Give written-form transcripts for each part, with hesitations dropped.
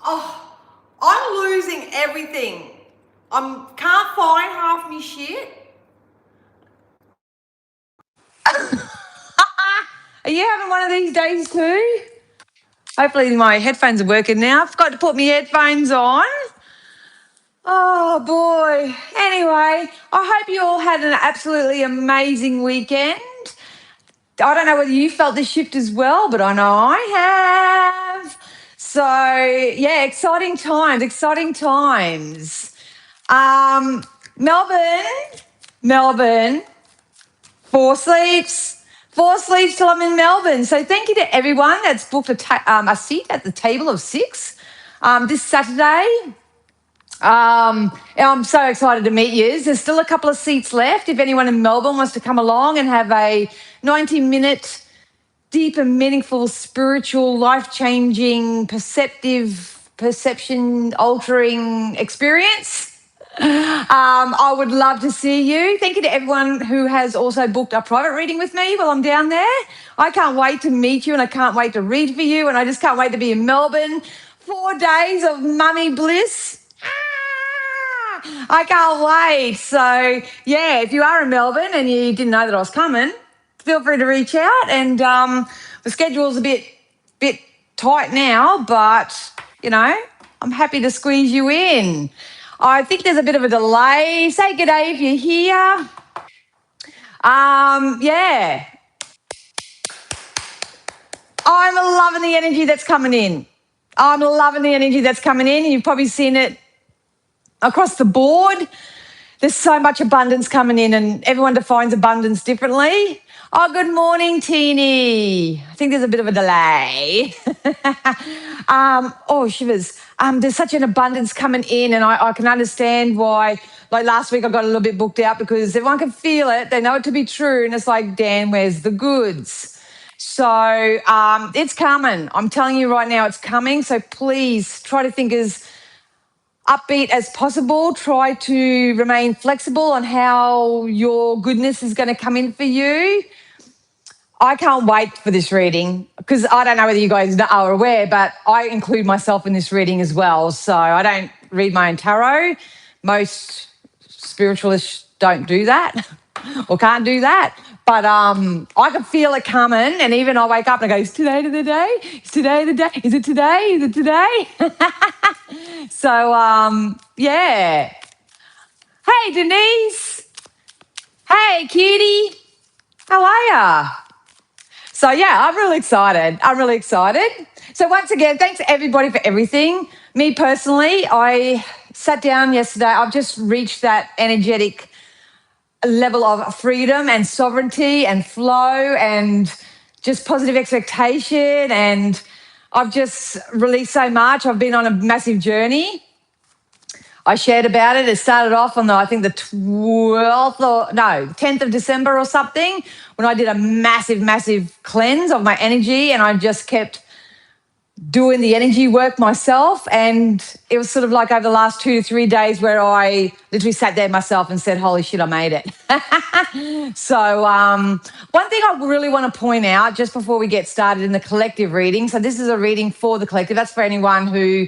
Oh, I'm losing everything. Can't find half me shit. Are you having one of these days too? Hopefully my headphones are working now. I forgot to put my headphones on. Oh boy. Anyway, I hope you all had an absolutely amazing weekend. I don't know whether you felt the shift as well, but I know I have. So yeah, exciting times, exciting times. Um, Melbourne, four sleeps till I'm in Melbourne. So thank you to everyone that's booked a seat at the table of six this Saturday. I'm so excited to meet you. There's still a couple of seats left. If anyone in Melbourne wants to come along and have a 90-minute deep and meaningful, spiritual, life-changing, perception-altering experience, I would love to see you. Thank you to everyone who has also booked a private reading with me while I'm down there. I can't wait to meet you and I can't wait to read for you and I just can't wait to be in Melbourne. 4 days of mummy bliss. I can't wait. So, yeah, if you are in Melbourne and you didn't know that I was coming, feel free to reach out. And the schedule's a bit tight now, but, you know, I'm happy to squeeze you in. I think there's a bit of a delay. Say good day if you're here. Yeah. I'm loving the energy that's coming in. I'm loving the energy that's coming in. You've probably seen it across the board. There's so much abundance coming in and everyone defines abundance differently. Oh, good morning, Teeny. I think there's a bit of a delay. Shivers. There's such an abundance coming in and I can understand why, like last week I got a little bit booked out because everyone can feel it. They know it to be true and it's like, Dan, where's the goods? So it's coming. I'm telling you right now, it's coming. So please try to think as upbeat as possible. Try to remain flexible on how your goodness is going to come in for you. I can't wait for this reading because I don't know whether you guys are aware, but I include myself in this reading as well. So I don't read my own tarot. Most spiritualists don't do that or can't do that. But I can feel it coming, and even I wake up and I go, is today the day? Is today the day? Is it today? Is it today? So, yeah. Hey, Denise. Hey, cutie. How are ya? So, yeah, I'm really excited. So, once again, thanks everybody for everything. Me personally, I sat down yesterday. I've just reached that energetic level of freedom and sovereignty and flow and just positive expectation. And I've just released so much. I've been on a massive journey. I shared about it. It started off on I think the 10th of December or something, when I did a massive cleanse of my energy and I just kept doing the energy work myself. And it was sort of like over the last 2 to 3 days where I literally sat there myself and said, holy shit, I made it. So one thing I really want to point out just before we get started in the collective reading. So this is a reading for the collective. That's for anyone who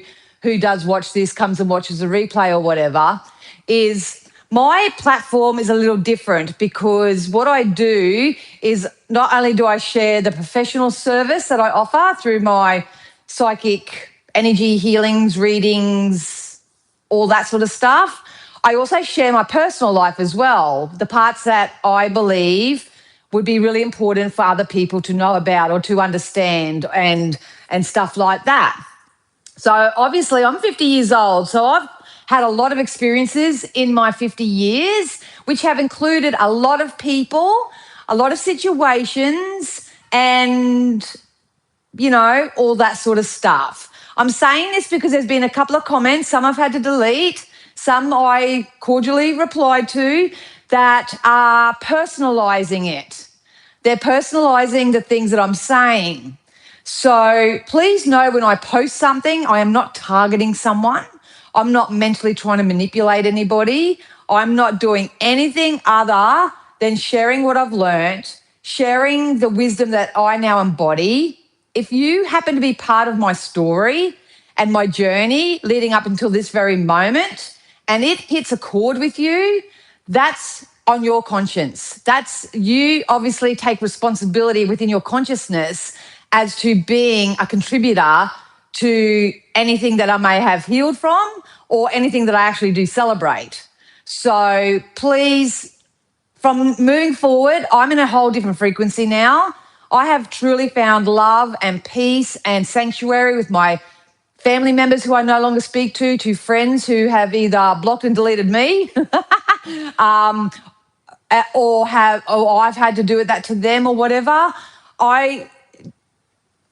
does watch this, comes and watches a replay or whatever, is my platform is a little different because what I do is not only do I share the professional service that I offer through my psychic energy healings, readings, all that sort of stuff, I also share my personal life as well, the parts that I believe would be really important for other people to know about or to understand and stuff like that. So obviously I'm 50 years old, so I've had a lot of experiences in my 50 years, which have included a lot of people, a lot of situations, and, you know, all that sort of stuff. I'm saying this because there's been a couple of comments, some I've had to delete, some I cordially replied to, that are personalising it. They're personalising the things that I'm saying. So please know when I post something, I am not targeting someone. I'm not mentally trying to manipulate anybody. I'm not doing anything other than sharing what I've learnt, sharing the wisdom that I now embody. If you happen to be part of my story and my journey leading up until this very moment, and it hits a chord with you, that's on your conscience. That's you obviously take responsibility within your consciousness as to being a contributor to anything that I may have healed from or anything that I actually do celebrate. So please, from moving forward, I'm in a whole different frequency now. I have truly found love and peace and sanctuary with my family members who I no longer speak to friends who have either blocked and deleted me, or I've had to do that to them or whatever.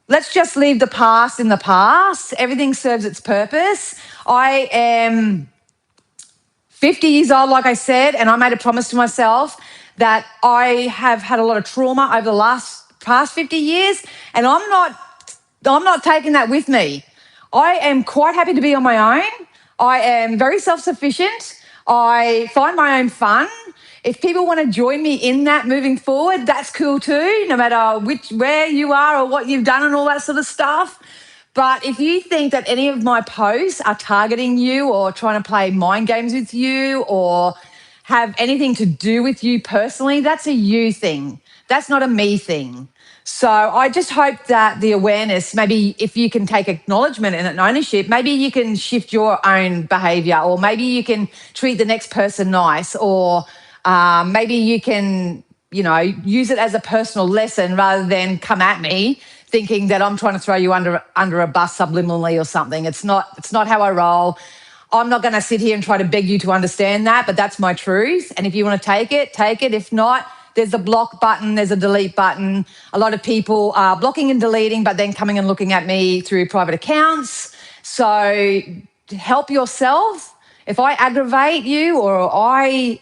Let's just leave the past in the past. Everything serves its purpose. I am 50 years old, like I said, and I made a promise to myself that I have had a lot of trauma over the past 50 years, and I'm not taking that with me. I am quite happy to be on my own. I am very self-sufficient. I find my own fun. If people want to join me in that moving forward, that's cool too, no matter where you are or what you've done and all that sort of stuff. But if you think that any of my posts are targeting you or trying to play mind games with you or have anything to do with you personally, that's a you thing. That's not a me thing. So I just hope that the awareness, maybe if you can take acknowledgement and ownership, maybe you can shift your own behaviour, or maybe you can treat the next person nice, or maybe you can, use it as a personal lesson rather than come at me thinking that I'm trying to throw you under a bus subliminally or something. It's not how I roll. I'm not going to sit here and try to beg you to understand that, but that's my truth. And if you want to take it, take it. If not, there's a block button, there's a delete button. A lot of people are blocking and deleting, but then coming and looking at me through private accounts. So help yourself. If I aggravate you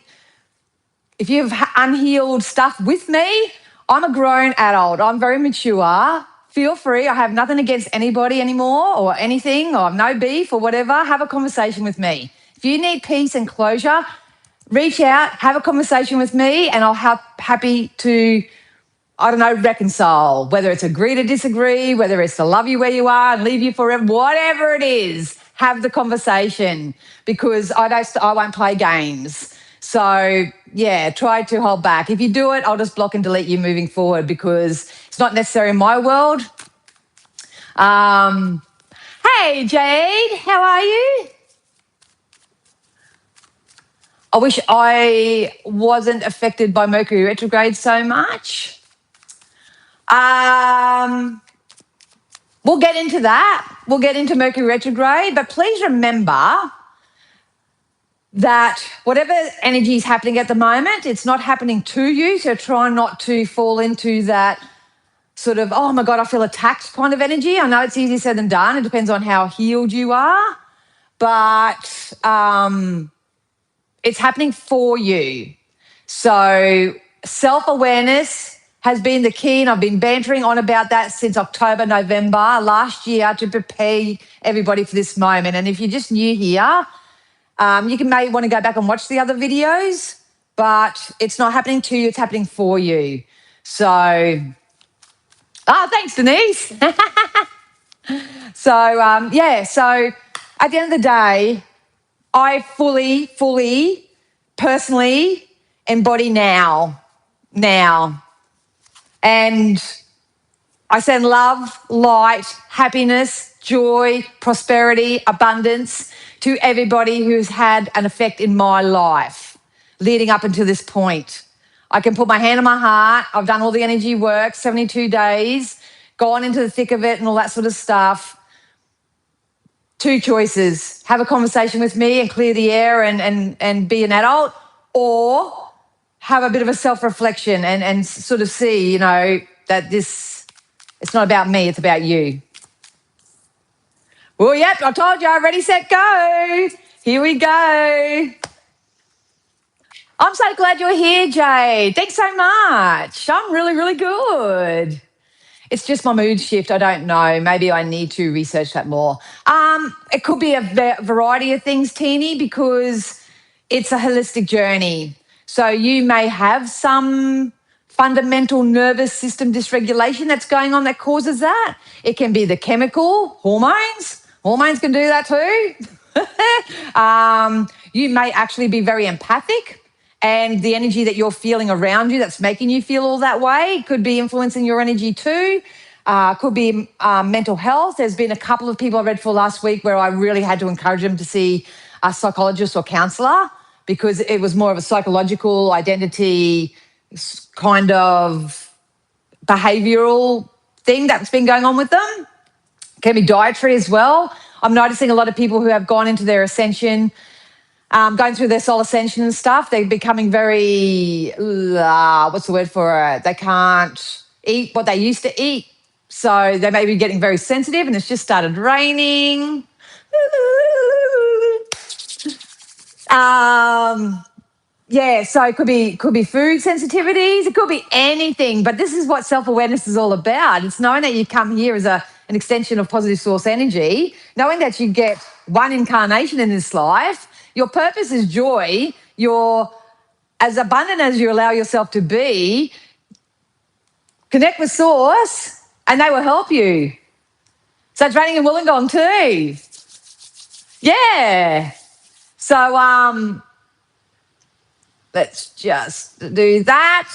if you have unhealed stuff with me, I'm a grown adult. I'm very mature. Feel free. I have nothing against anybody anymore or anything, or I have no beef or whatever. Have a conversation with me. If you need peace and closure, reach out, have a conversation with me, and I'll happy to, reconcile, whether it's agree to disagree, whether it's to love you where you are and leave you forever, whatever it is, have the conversation, because I won't play games. So, yeah, try to hold back. If you do it, I'll just block and delete you moving forward, because it's not necessary in my world. Hey, Jade, how are you? I wish I wasn't affected by Mercury retrograde so much. We'll get into that. We'll get into Mercury retrograde, but please remember that whatever energy is happening at the moment, it's not happening to you. So try not to fall into that sort of, oh my God, I feel attacked kind of energy. I know it's easier said than done. It depends on how healed you are. But it's happening for you. So self-awareness has been the key, and I've been bantering on about that since October, November last year to prepare everybody for this moment. And if you're just new here, you may want to go back and watch the other videos, but it's not happening to you, it's happening for you. So, thanks, Denise. So at the end of the day, I fully, personally embody now. And I send love, light, happiness, joy, prosperity, abundance to everybody who's had an effect in my life leading up until this point. I can put my hand on my heart. I've done all the energy work, 72 days, gone into the thick of it and all that sort of stuff. Two choices: have a conversation with me and clear the air and be an adult, or have a bit of a self-reflection and sort of see, that it's not about me, it's about you. Well, yep, I told you, ready, set, go. Here we go. I'm so glad you're here, Jade. Thanks so much. I'm really, really good. It's just my mood shift. I don't know. Maybe I need to research that more. It could be a variety of things, Teeny, because it's a holistic journey. So you may have some fundamental nervous system dysregulation that's going on that causes that. It can be the chemical, hormones, Hormones can do that too. You may actually be very empathic, and the energy that you're feeling around you that's making you feel all that way could be influencing your energy too. Could be mental health. There's been a couple of people I read for last week where I really had to encourage them to see a psychologist or counsellor because it was more of a psychological identity kind of behavioural thing that's been going on with them. Can be dietary as well. I'm noticing a lot of people who have gone into their ascension, going through their soul ascension and stuff, they're becoming very, what's the word for it? They can't eat what they used to eat. So they may be getting very sensitive and it's just started raining. Yeah, so it could be food sensitivities, it could be anything, but this is what self-awareness is all about. It's knowing that you come here as an extension of positive source energy, knowing that you get one incarnation in this life. Your purpose is joy. You're as abundant as you allow yourself to be. Connect with source and they will help you. So it's raining in Wollongong too. Yeah. So let's just do that.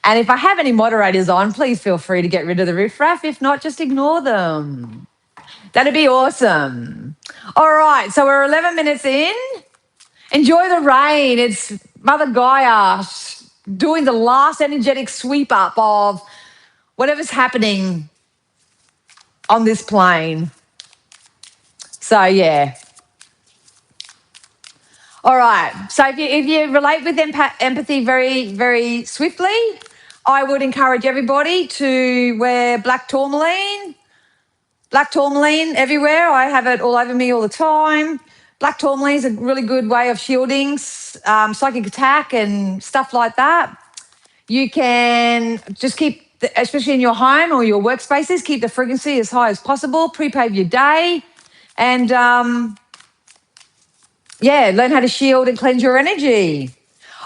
And if I have any moderators on, please feel free to get rid of the riffraff. If not, just ignore them. That'd be awesome. All right, so we're 11 minutes in. Enjoy the rain. It's Mother Gaia doing the last energetic sweep up of whatever's happening on this plane. So, yeah. All right. So if you relate with empathy very, very swiftly, I would encourage everybody to wear black tourmaline. Black tourmaline everywhere. I have it all over me all the time. Black tourmaline is a really good way of shielding psychic attack and stuff like that. You can just keep, especially in your home or your workspaces, keep the frequency as high as possible. Pre-pave your day. And yeah, learn how to shield and cleanse your energy.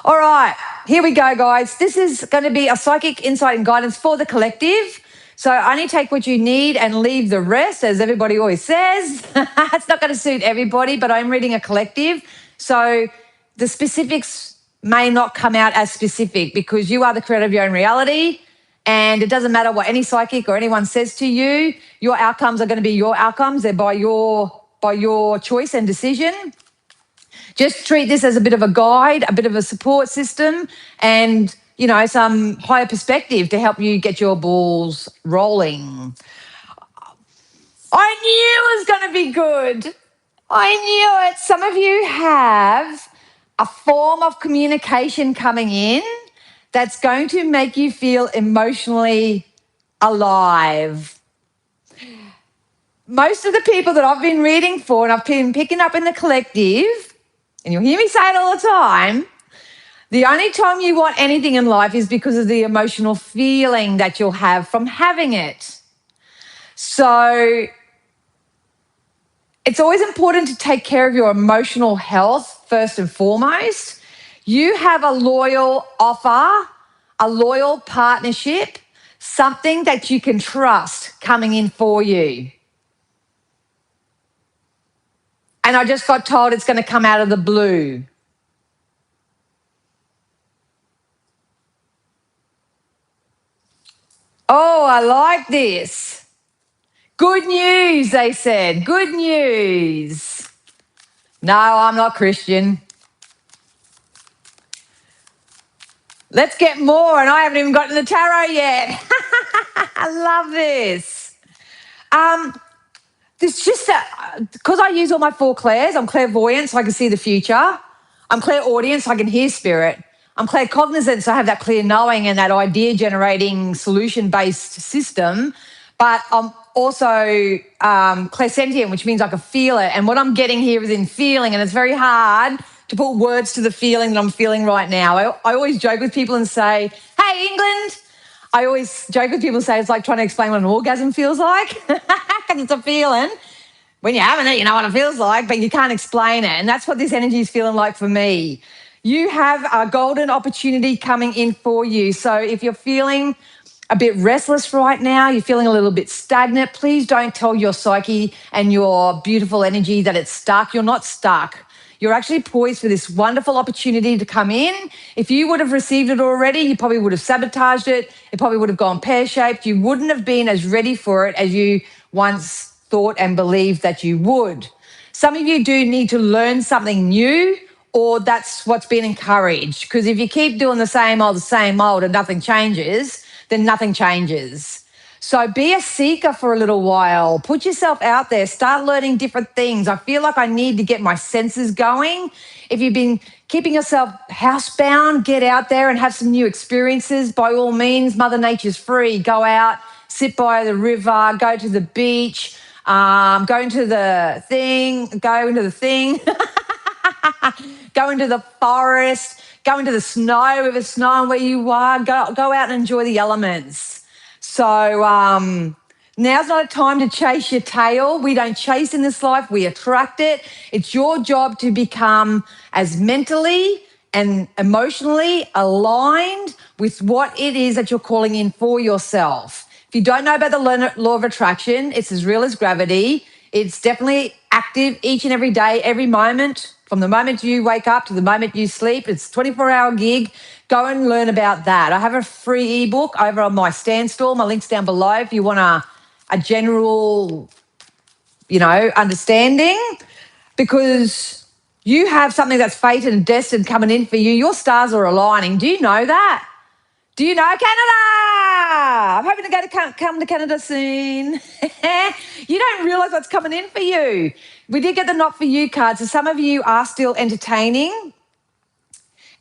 All right, here we go, guys. This is going to be a psychic insight and guidance for the collective. So only take what you need and leave the rest, as everybody always says. It's not going to suit everybody, but I'm reading a collective. So the specifics may not come out as specific because you are the creator of your own reality. And it doesn't matter what any psychic or anyone says to you. Your outcomes are going to be your outcomes. They're by your choice and decision. Just treat this as a bit of a guide, a bit of a support system, and, you know, some higher perspective to help you get your balls rolling. I knew it was going to be good. I knew it. Some of you have a form of communication coming in that's going to make you feel emotionally alive. Most of the people that I've been reading for, and I've been picking up in the collective, and you'll hear me say it all the time, the only time you want anything in life is because of the emotional feeling that you'll have from having it. So it's always important to take care of your emotional health first and foremost. You have a loyal offer, a loyal partnership, something that you can trust coming in for you. And I just got told it's going to come out of the blue. Oh, I like this. Good news, they said. Good news. No, I'm not Christian. Let's get more, and I haven't even gotten the tarot yet. I love this. It's just that because I use all my four clairs, I'm clairvoyant, so I can see the future. I'm clairaudient, so I can hear spirit. I'm claircognizant, so I have that clear knowing and that idea-generating, solution-based system. But I'm also clairsentient, which means I can feel it. And what I'm getting here is in feeling, and it's very hard to put words to the feeling that I'm feeling right now. I always joke with people and say, hey, England. I always joke with people and say it's like trying to explain what an orgasm feels like because it's a feeling. When you're having it, you know what it feels like, but you can't explain it. And that's what this energy is feeling like for me. You have a golden opportunity coming in for you. So if you're feeling a bit restless right now, you're feeling a little bit stagnant, please don't tell your psyche and your beautiful energy that it's stuck. You're not stuck. You're actually poised for this wonderful opportunity to come in. If you would have received it already, you probably would have sabotaged it. It probably would have gone pear-shaped. You wouldn't have been as ready for it as you once thought and believed that you would. Some of you do need to learn something new, or that's what's been encouraged. Because if you keep doing the same old, and nothing changes, then nothing changes. So be a seeker for a little while. Put yourself out there. Start learning different things. I feel like I need to get my senses going. If you've been keeping yourself housebound, get out there and have some new experiences. By all means, Mother Nature's free. Go out, sit by the river, go to the beach, go into the thing, go into the forest, go into the snow if it's snowing where you are. Go out and enjoy the elements. So now's not a time to chase your tail. We don't chase in this life, we attract it. It's your job to become as mentally and emotionally aligned with what it is that you're calling in for yourself. If you don't know about the law of attraction, it's as real as gravity. It's definitely active each and every day, every moment. From the moment you wake up to the moment you sleep, it's a 24-hour gig. Go and learn about that. I have a free ebook over on my Standstall. My link's down below if you want a general, understanding, because you have something that's fated and destined coming in for you. Your stars are aligning. Do you know that? Do you know Canada? I'm hoping to come to Canada soon. You don't realise what's coming in for you. We did get the not for you card, so some of you are still entertaining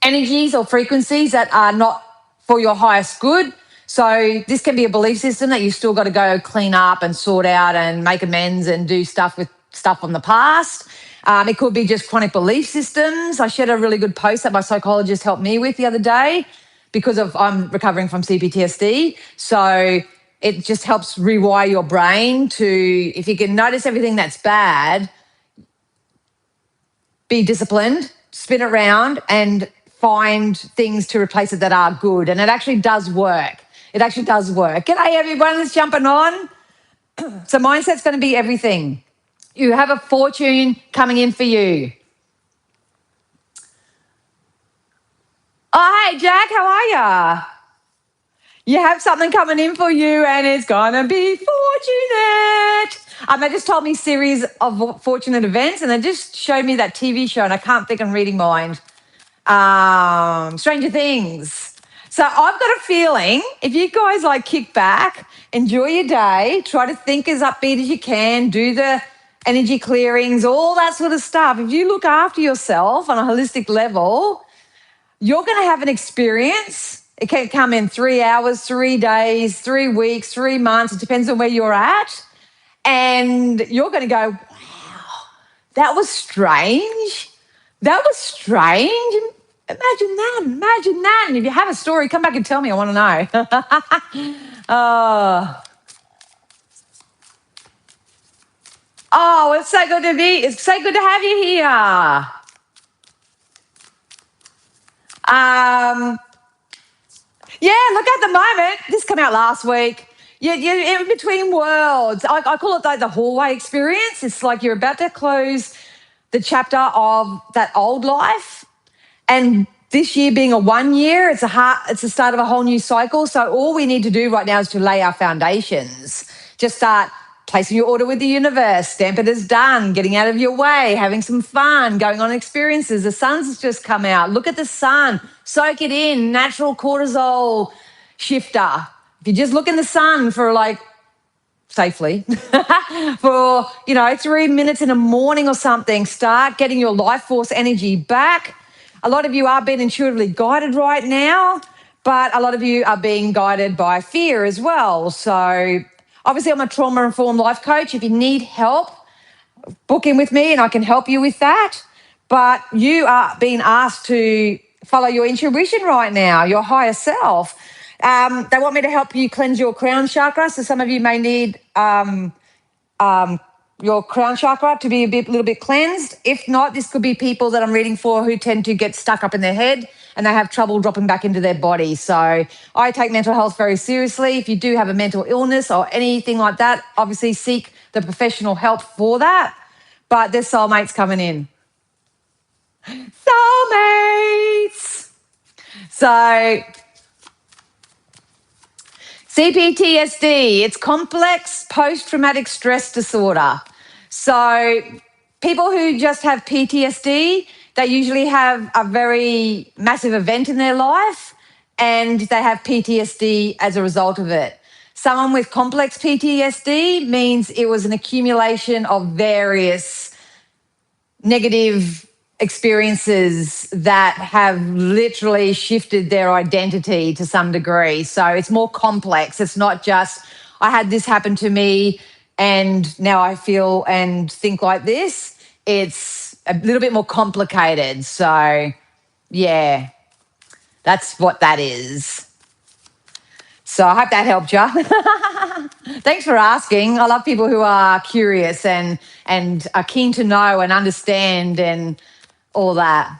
energies or frequencies that are not for your highest good. So this can be a belief system that you still got to go clean up and sort out and make amends and do stuff with stuff from the past. It could be just chronic belief systems. I shared a really good post that my psychologist helped me with the other day because I'm recovering from CPTSD. So it just helps rewire your brain to, if you can notice everything that's bad, be disciplined, spin it around and find things to replace it that are good. And it actually does work. It actually does work. G'day everyone that's jumping on. So mindset's going to be everything. You have a fortune coming in for you. Oh, hey Jack, how are ya? You have something coming in for you and it's going to be fortunate. They just told me series of fortunate events and they just showed me that TV show and I can't think I'm reading mind. Stranger Things. So I've got a feeling if you guys kick back, enjoy your day, try to think as upbeat as you can, do the energy clearings, all that sort of stuff. If you look after yourself on a holistic level, you're going to have an experience. It can come in 3 hours, 3 days, 3 weeks, 3 months. It depends on where you're at. And you're going to go, wow, that was strange. That was strange. Imagine that. And if you have a story, come back and tell me. I want to know. Oh, it's so good to have you here. Yeah, look, at the moment, this came out last week. You're in between worlds. I call it the hallway experience. It's like you're about to close the chapter of that old life. And this year being a 1 year, it's the start of a whole new cycle. So all we need to do right now is to lay our foundations. Just start placing your order with the universe, stamp it as done, getting out of your way, having some fun, going on experiences. The sun's just come out. Look at the sun. Soak it in. Natural cortisol shifter. If you just look in the sun for safely for 3 minutes in the morning or something, start getting your life force energy back. A lot of you are being intuitively guided right now, but a lot of you are being guided by fear as well. So obviously I'm a trauma-informed life coach. If you need help, book in with me and I can help you with that. But you are being asked to follow your intuition right now, your higher self. They want me to help you cleanse your crown chakra. So some of you may need your crown chakra to be little bit cleansed. If not, this could be people that I'm reading for who tend to get stuck up in their head and they have trouble dropping back into their body. So I take mental health very seriously. If you do have a mental illness or anything like that, obviously seek the professional help for that. But there's soulmates coming in. Soulmates! So CPTSD, it's complex post-traumatic stress disorder. So people who just have PTSD, they usually have a very massive event in their life and they have PTSD as a result of it. Someone with complex PTSD means it was an accumulation of various negative experiences that have literally shifted their identity to some degree. So it's more complex. It's not just, I had this happen to me and now I feel and think like this. It's a little bit more complicated. So, yeah, that's what that is. So I hope that helped you. Thanks for asking. I love people who are curious and are keen to know and understand and all that.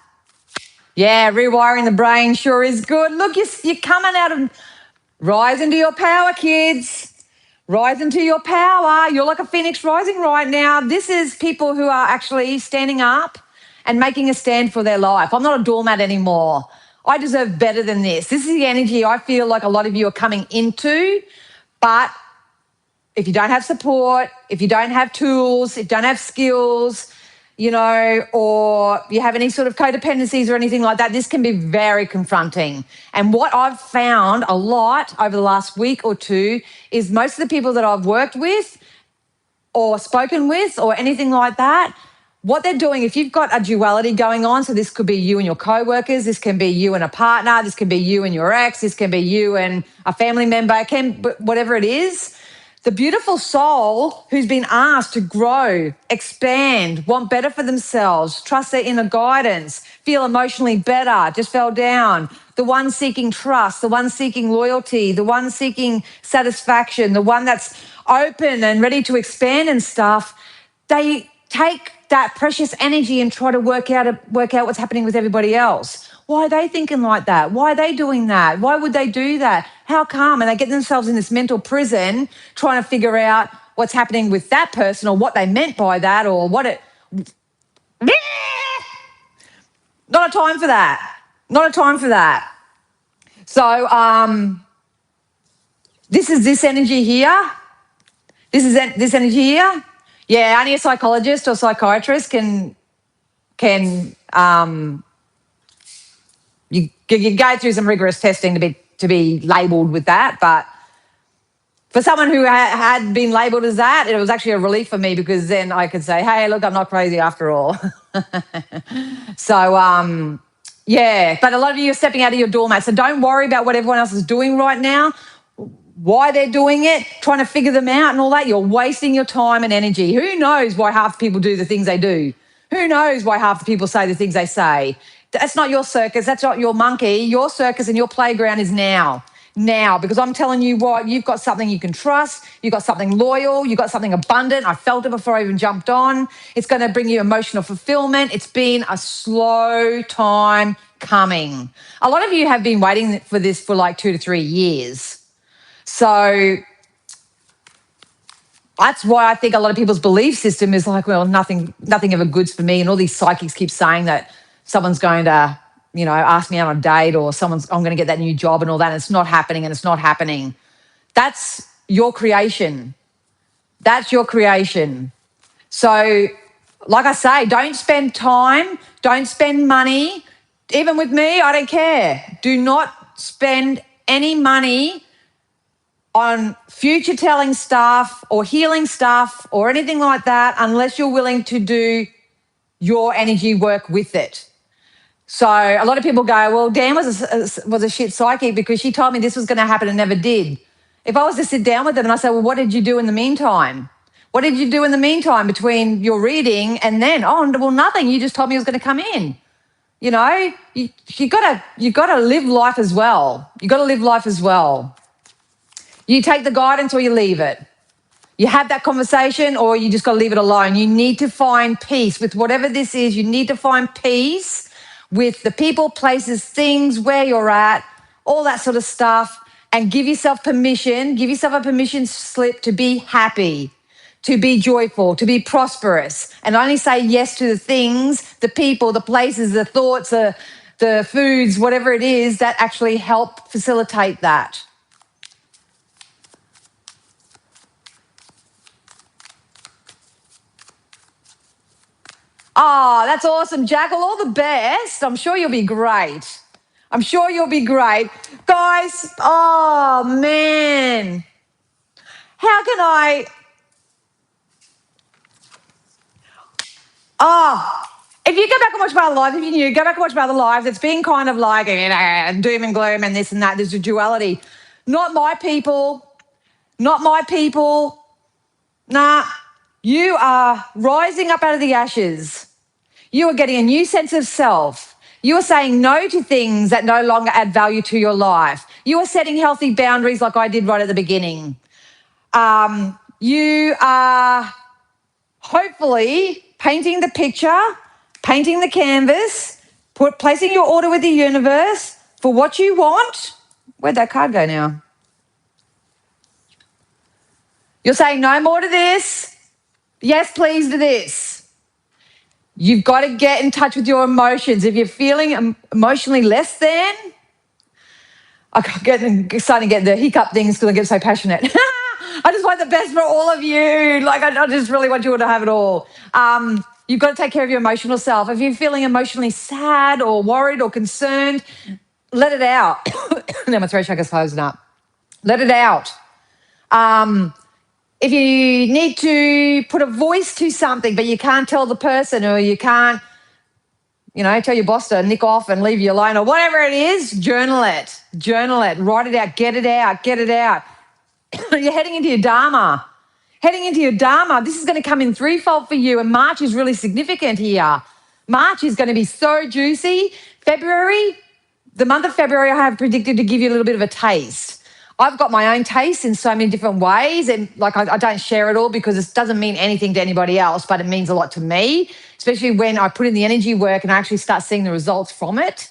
Yeah, rewiring the brain sure is good. Look, you're coming out of... Rise into your power, kids. Rise into your power. You're like a phoenix rising right now. This is people who are actually standing up and making a stand for their life. I'm not a doormat anymore. I deserve better than this. This is the energy I feel like a lot of you are coming into. But if you don't have support, if you don't have tools, if you don't have skills, you know, or you have any sort of codependencies or anything like that, this can be very confronting. And what I've found a lot over the last week or two is most of the people that I've worked with or spoken with or anything like that, what they're doing, if you've got a duality going on, so this could be you and your co-workers, this can be you and a partner, this can be you and your ex, this can be you and a family member, whatever it is, the beautiful soul who's been asked to grow, expand, want better for themselves, trust their inner guidance, feel emotionally better, just fell down, the one seeking trust, the one seeking loyalty, the one seeking satisfaction, the one that's open and ready to expand and stuff, they take that precious energy and try to work out what's happening with everybody else. Why are they thinking like that? Why are they doing that? Why would they do that? How come? And they get themselves in this mental prison trying to figure out what's happening with that person or what they meant by that or what it... Not a time for that. Not a time for that. So this is this energy here. This is this energy here. Yeah, only a psychologist or psychiatrist can you go through some rigorous testing to be labelled with that. But for someone who had been labelled as that, it was actually a relief for me because then I could say, hey, look, I'm not crazy after all. So, yeah, but a lot of you are stepping out of your doormat. So don't worry about what everyone else is doing right now, why they're doing it, trying to figure them out and all that. You're wasting your time and energy. Who knows why half the people do the things they do? Who knows why half the people say the things they say? That's not your circus. That's not your monkey. Your circus and your playground is now. Now, because I'm telling you what, you've got something you can trust. You've got something loyal. You've got something abundant. I felt it before I even jumped on. It's going to bring you emotional fulfillment. It's been a slow time coming. A lot of you have been waiting for this for like 2 to 3 years. So that's why I think a lot of people's belief system is like, well, nothing ever good's for me. And all these psychics keep saying that someone's going to, you know, ask me out on a date or I'm going to get that new job and all that. And it's not happening and it's not happening. That's your creation. That's your creation. So like I say, don't spend time, don't spend money. Even with me, I don't care. Do not spend any money on future telling stuff or healing stuff or anything like that unless you're willing to do your energy work with it. So a lot of people go, well, Dan was a shit psychic because she told me this was going to happen and never did. If I was to sit down with them and I say, well, what did you do in the meantime? What did you do in the meantime between your reading and then? Oh, well, nothing. You just told me it was going to come in. You know, you gotta live life as well. You got to live life as well. You take the guidance or you leave it. You have that conversation or you just got to leave it alone. You need to find peace with whatever this is. You need to find peace with the people, places, things, where you're at, all that sort of stuff, and give yourself a permission slip to be happy, to be joyful, to be prosperous, and only say yes to the things, the people, the places, the thoughts, the foods, whatever it is that actually help facilitate that. Oh, that's awesome, Jackal. All the best. I'm sure you'll be great. Guys, oh, man. How can I... Oh, if you go back and watch my other lives, if you're new, go back and watch my other lives. It's been kind of like, doom and gloom and this and that. There's a duality. Not my people. Nah, you are rising up out of the ashes. You are getting a new sense of self. You are saying no to things that no longer add value to your life. You are setting healthy boundaries like I did right at the beginning. You are hopefully painting the picture, painting the canvas, placing your order with the universe for what you want. Where'd that card go now? You're saying no more to this. Yes, please to this. You've got to get in touch with your emotions. If you're feeling emotionally less than, I'm starting to get the hiccup things because I get so passionate. I just want the best for all of you. Like, I just really want you all to have it all. You've got to take care of your emotional self. If you're feeling emotionally sad or worried or concerned, let it out. Now my throat chakra's closing up. Let it out. If you need to put a voice to something, but you can't tell the person, or you can't, tell your boss to nick off and leave you alone, or whatever it is, journal it, write it out, get it out. You're heading into your Dharma. This is going to come in threefold for you, and March is really significant here. March is going to be so juicy. February, the month of February, I have predicted to give you a little bit of a taste. I've got my own taste in so many different ways, and I don't share it all because it doesn't mean anything to anybody else, but it means a lot to me, especially when I put in the energy work and I actually start seeing the results from it.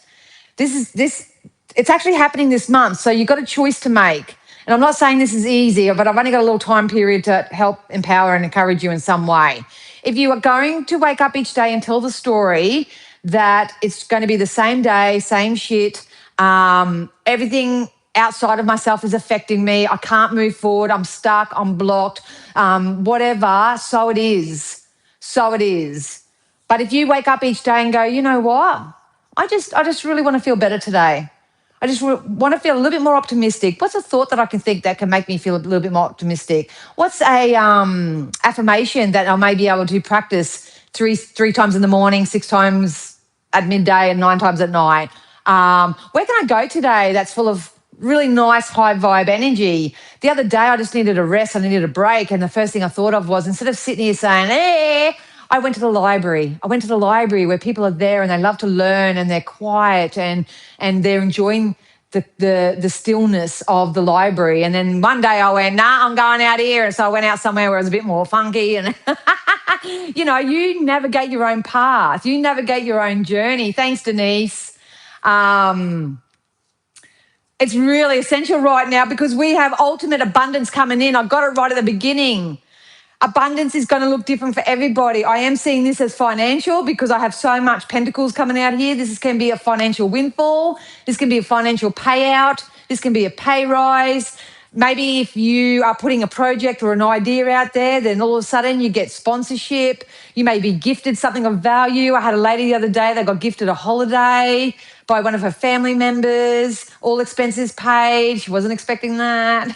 It's actually happening this month, so you've got a choice to make. And I'm not saying this is easy, but I've only got a little time period to help empower and encourage you in some way. If you are going to wake up each day and tell the story that it's going to be the same day, same shit, everything outside of myself is affecting me, I can't move forward, I'm stuck, I'm blocked, whatever, so it is. But if you wake up each day and go, you know what, I just really want to feel better today. I just want to feel a little bit more optimistic. What's a thought that I can think that can make me feel a little bit more optimistic? What's a affirmation that I may be able to practice three times in the morning, 6 times at midday, and 9 times at night? Where can I go today that's full of really nice high vibe energy? The other day I just needed a rest, I needed a break, and the first thing I thought of was, instead of sitting here saying, I went to the library. Where people are there and they love to learn and they're quiet and they're enjoying the stillness of the library. And then one day I went, I'm going out here. And so I went out somewhere where it was a bit more funky. And, you navigate your own path. You navigate your own journey. Thanks, Denise. It's really essential right now because we have ultimate abundance coming in. I got it right at the beginning. Abundance is going to look different for everybody. I am seeing this as financial because I have so much pentacles coming out here. This can be a financial windfall. This can be a financial payout. This can be a pay rise. Maybe if you are putting a project or an idea out there, then all of a sudden you get sponsorship. You may be gifted something of value. I had a lady the other day that got gifted a holiday by one of her family members, all expenses paid. She wasn't expecting that.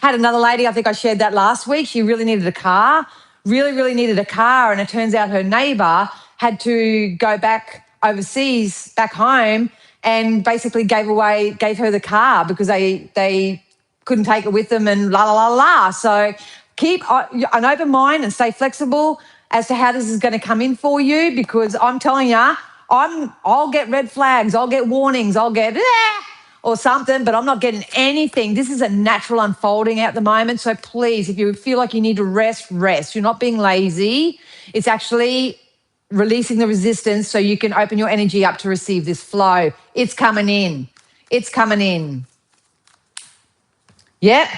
Had another lady, I think I shared that last week. She really needed a car, really needed a car. And it turns out her neighbour had to go back overseas, back home, and basically gave her the car because they couldn't take it with them and la. So keep an open mind and stay flexible as to how this is going to come in for you, because I'm telling you, I'll get red flags, I'll get warnings, I'll get or something, but I'm not getting anything. This is a natural unfolding at the moment. So please, if you feel like you need to rest. You're not being lazy. It's actually releasing the resistance so you can open your energy up to receive this flow. It's coming in. It's coming in. Yep.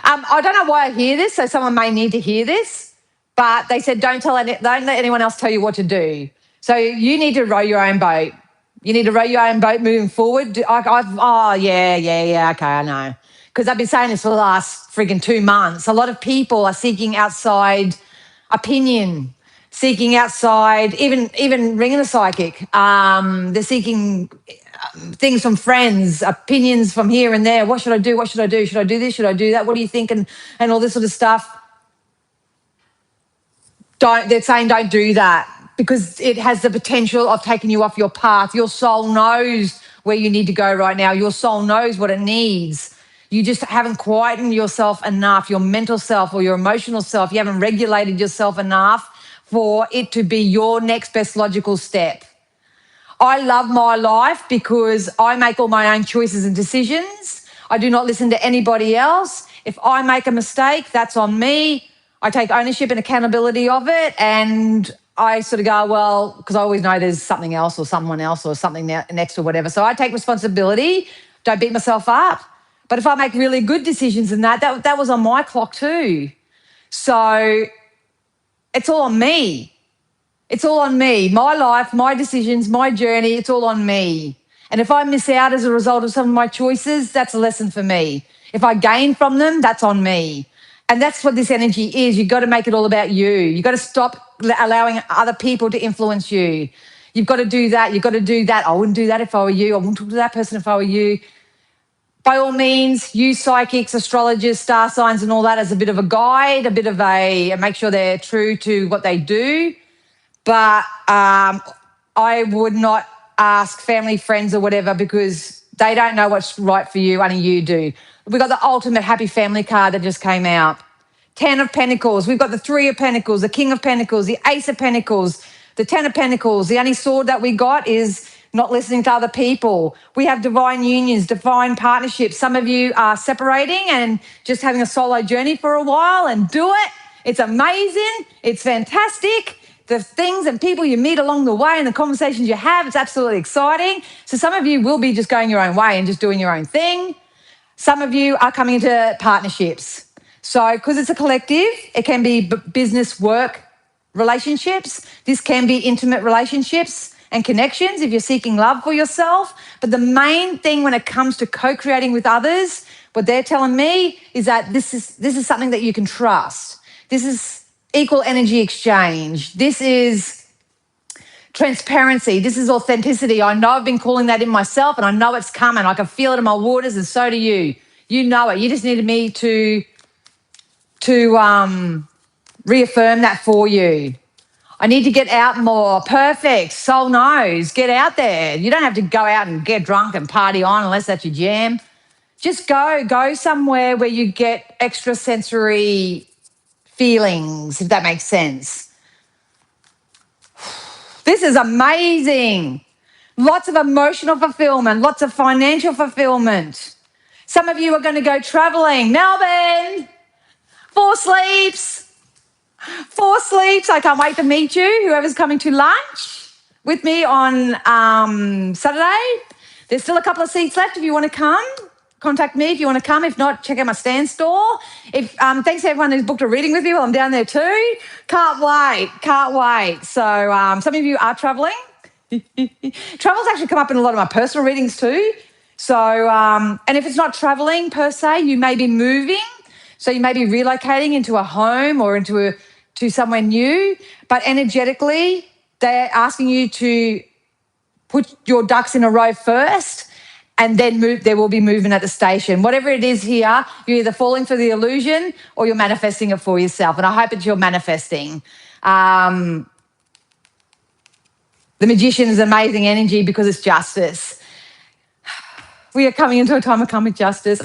I don't know why I hear this, so someone may need to hear this, but they said don't let anyone else tell you what to do. So you need to row your own boat. You need to row your own boat moving forward. Yeah, okay, I know. Because I've been saying this for the last friggin' 2 months. A lot of people are seeking outside opinion, seeking outside, even ringing a psychic. They're seeking things from friends, opinions from here and there. What should I do? What should I do? Should I do this? Should I do that? What do you think? And all this sort of stuff. They're saying don't do that because it has the potential of taking you off your path. Your soul knows where you need to go right now. Your soul knows what it needs. You just haven't quietened yourself enough, your mental self or your emotional self. You haven't regulated yourself enough for it to be your next best logical step. I love my life because I make all my own choices and decisions. I do not listen to anybody else. If I make a mistake, that's on me. I take ownership and accountability of it, and I sort of go, well, because I always know there's something else or someone else or something next or whatever. So I take responsibility, don't beat myself up. But if I make really good decisions in that was on my clock too. So it's all on me. It's all on me. My life, my decisions, my journey, it's all on me. And if I miss out as a result of some of my choices, that's a lesson for me. If I gain from them, that's on me. And that's what this energy is. You've got to make it all about you. You've got to stop allowing other people to influence you. You've got to do that. You've got to do that. I wouldn't do that if I were you. I wouldn't talk to that person if I were you. By all means, use psychics, astrologers, star signs and all that as a bit of a guide, and make sure they're true to what they do. But I would not ask family, friends or whatever because they don't know what's right for you, only you do. We've got the ultimate happy family card that just came out. 10 of Pentacles. We've got the 3 of Pentacles, the King of Pentacles, the Ace of Pentacles, the 10 of Pentacles. The only sword that we got is not listening to other people. We have divine unions, divine partnerships. Some of you are separating and just having a solo journey for a while, and do it. It's amazing. It's fantastic. The things and people you meet along the way and the conversations you have, it's absolutely exciting. So some of you will be just going your own way and just doing your own thing. Some of you are coming into partnerships. So because it's a collective, it can be business, work, relationships. This can be intimate relationships and connections if you're seeking love for yourself. But the main thing when it comes to co-creating with others, what they're telling me is that this is something that you can trust. This is equal energy exchange. This is transparency. This is authenticity. I know I've been calling that in myself and I know it's coming. I can feel it in my waters and so do you. You know it. You just needed me to reaffirm that for you. I need to get out more. Perfect. Soul knows. Get out there. You don't have to go out and get drunk and party on unless that's your jam. Just go somewhere where you get extrasensory feelings, if that makes sense. This is amazing. Lots of emotional fulfillment, lots of financial fulfillment. Some of you are going to go traveling. Melbourne, 4 sleeps. 4 sleeps. I can't wait to meet you, whoever's coming to lunch with me on Saturday. There's still a couple of seats left if you want to come. Contact me if you want to come. If not, check out my stand store. Thanks to everyone who's booked a reading with me while I'm down there too. Can't wait. So some of you are travelling. Travel's actually come up in a lot of my personal readings too. So, and if it's not travelling per se, you may be moving. So you may be relocating into a home or to somewhere new. But energetically, they're asking you to put your ducks in a row first and then move. There will be movement at the station. Whatever it is here, you're either falling for the illusion or you're manifesting it for yourself. And I hope that you're manifesting. The Magician is amazing energy because it's justice. We are coming into a time of karmic justice.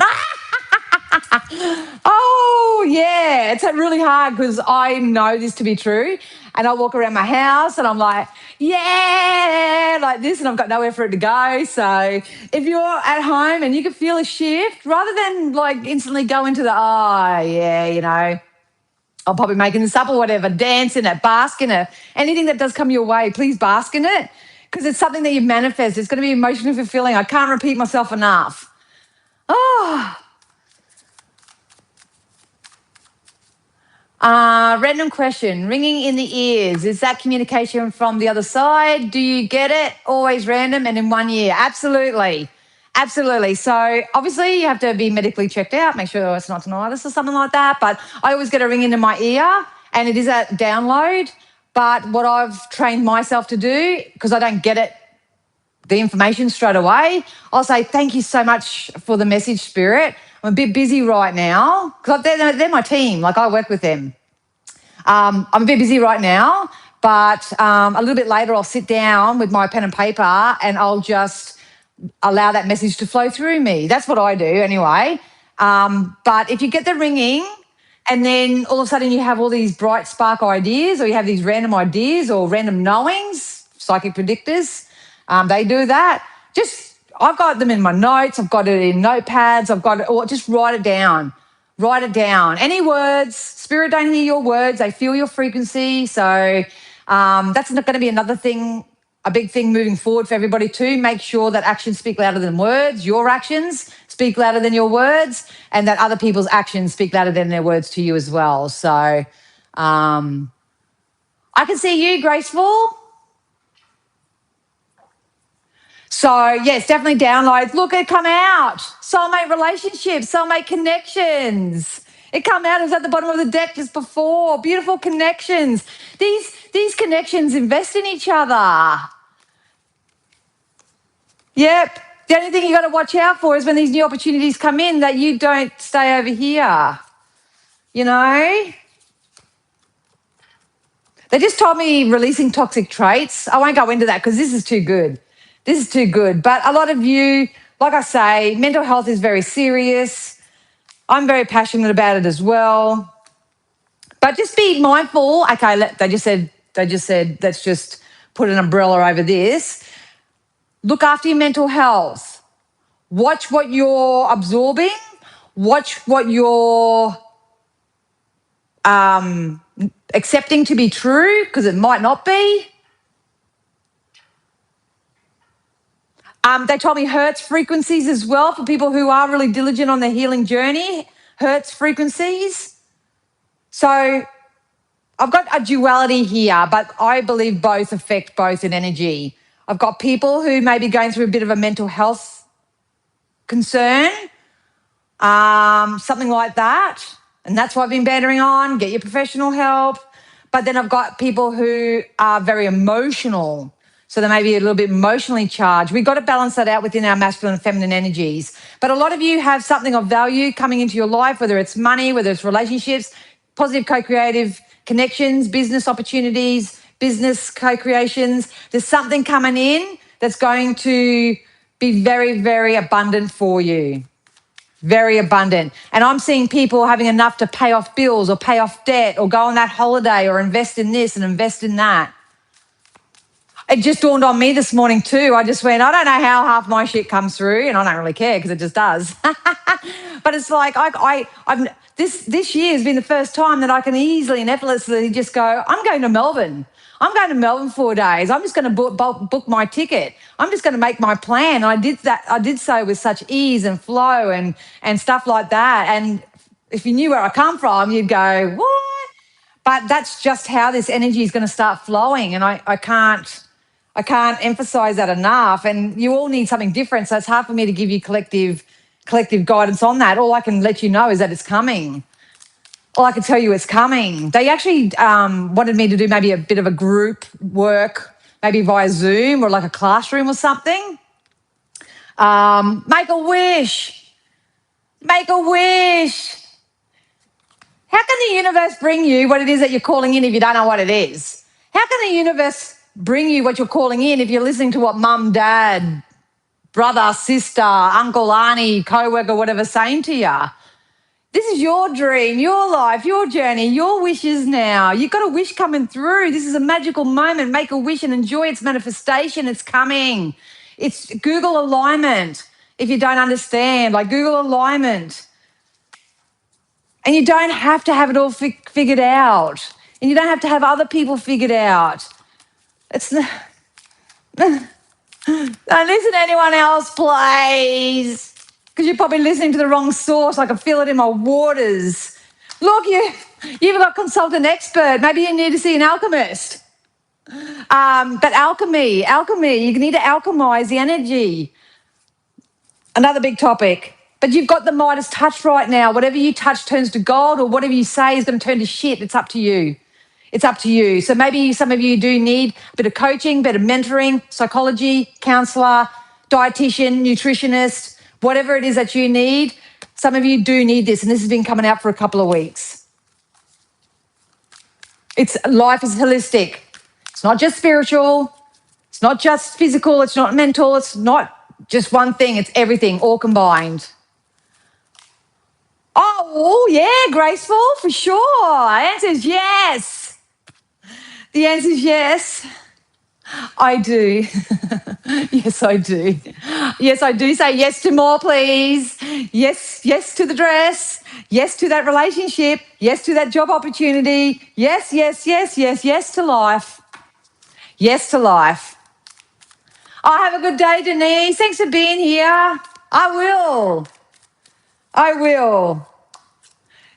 Oh, yeah. It's really hard because I know this to be true. And I walk around my house and I'm like, yeah, like this, and I've got nowhere for it to go. So if you're at home and you can feel a shift, rather than like instantly go into the, oh, yeah, you know, I'll probably making this up or whatever, dance in it, bask in it. Anything that does come your way, please bask in it because it's something that you manifest. It's going to be emotionally fulfilling. I can't repeat myself enough. Oh. Random question. Ringing in the ears. Is that communication from the other side? Do you get it? Always random and in 1 year? Absolutely. Absolutely. So obviously you have to be medically checked out, make sure it's not tinnitus or something like that. But I always get a ring into my ear and it is a download. But what I've trained myself to do, because I don't get it, the information straight away, I'll say, thank you so much for the message, Spirit. I'm a bit busy right now because they're my team. Like I work with them. I'm a bit busy right now, but a little bit later I'll sit down with my pen and paper and I'll just allow that message to flow through me. That's what I do anyway. But if you get the ringing and then all of a sudden you have all these bright spark ideas or you have these random ideas or random knowings, psychic predictors, they do that. I've got them in my notes. I've got it in notepads. I've got it, or just write it down. Write it down. Any words, spirit don't hear your words. They feel your frequency. So that's not going to be another thing, a big thing moving forward for everybody too. Make sure that actions speak louder than words. Your actions speak louder than your words, and that other people's actions speak louder than their words to you as well. So I can see you, Graceful. So, yes, definitely downloads. Look, it come out. Soulmate relationships, soulmate connections. It come out. It was at the bottom of the deck just before. Beautiful connections. These connections invest in each other. Yep. The only thing you got to watch out for is when these new opportunities come in that you don't stay over here. You know? They just told me releasing toxic traits. I won't go into that because this is too good. This is too good. But a lot of you, like I say, mental health is very serious. I'm very passionate about it as well. But just be mindful. Okay, they just said, let's just put an umbrella over this. Look after your mental health. Watch what you're absorbing. Watch what you're accepting to be true, because it might not be. They told me Hertz frequencies as well for people who are really diligent on their healing journey, Hertz frequencies. So I've got a duality here, but I believe both affect both in energy. I've got people who may be going through a bit of a mental health concern, something like that. And that's what I've been bantering on, get your professional help. But then I've got people who are very emotional. So they may be a little bit emotionally charged. We've got to balance that out within our masculine and feminine energies. But a lot of you have something of value coming into your life, whether it's money, whether it's relationships, positive co-creative connections, business opportunities, business co-creations. There's something coming in that's going to be very, very abundant for you. Very abundant. And I'm seeing people having enough to pay off bills or pay off debt or go on that holiday or invest in this and invest in that. It just dawned on me this morning too. I just went, I don't know how half my shit comes through, and I don't really care because it just does. But it's like this year has been the first time that I can easily and effortlessly just go, I'm going to Melbourne. I'm going to Melbourne 4 days. I'm just going to book my ticket. I'm just going to make my plan. And I did that. I did so with such ease and flow and stuff like that. And if you knew where I come from, you'd go, what? But that's just how this energy is going to start flowing. And I can't emphasize that enough. And you all need something different. So it's hard for me to give you collective guidance on that. All I can let you know is that it's coming. All I can tell you it's coming. They actually wanted me to do maybe a bit of a group work, maybe via Zoom or like a classroom or something. Make a wish. Make a wish. How can the universe bring you what it is that you're calling in if you don't know what it is? How can the universe bring you what you're calling in if you're listening to what mum, dad, brother, sister, uncle, auntie, co-worker, whatever's saying to you? This is your dream, your life, your journey, your wishes now. You've got a wish coming through. This is a magical moment. Make a wish and enjoy its manifestation. It's coming. It's Google alignment if you don't understand. Like Google alignment. And you don't have to have it all figured out. And you don't have to have other people figured out. It's not, don't listen to anyone else, please. Because you're probably listening to the wrong source. I can feel it in my waters. Look, you've got to consult an expert. Maybe you need to see an alchemist. But alchemy, you need to alchemize the energy. Another big topic. But you've got the Midas touch right now. Whatever you touch turns to gold, or whatever you say is going to turn to shit. It's up to you. It's up to you. So maybe some of you do need a bit of coaching, a bit of mentoring, psychology, counselor, dietitian, nutritionist, whatever it is that you need. Some of you do need this, and this has been coming out for a couple of weeks. Life is holistic. It's not just spiritual. It's not just physical. It's not mental. It's not just one thing. It's everything, all combined. Oh, yeah, graceful, for sure. Answer is yes. The answer is yes. I do. Yes, I do. Yes, I do say yes to more, please. Yes to the dress. Yes to that relationship. Yes to that job opportunity. Yes to life. Yes to life. Oh, have a good day, Denise. Thanks for being here. I will.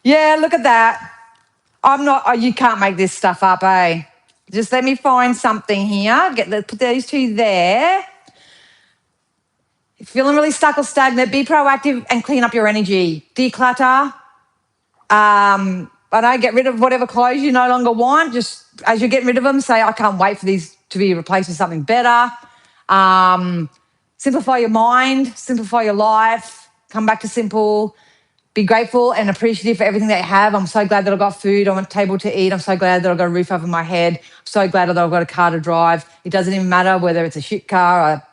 Yeah, look at that. You can't make this stuff up, eh? Just let me find something here. Put those two there. If you're feeling really stuck or stagnant, be proactive and clean up your energy. Declutter. Get rid of whatever clothes you no longer want. Just as you're getting rid of them, say, I can't wait for these to be replaced with something better. Simplify your mind, simplify your life, come back to simple. Be grateful and appreciative for everything that you have. I'm so glad that I've got food on a table to eat. I'm so glad that I've got a roof over my head. I'm so glad that I've got a car to drive. It doesn't even matter whether it's a shit car or a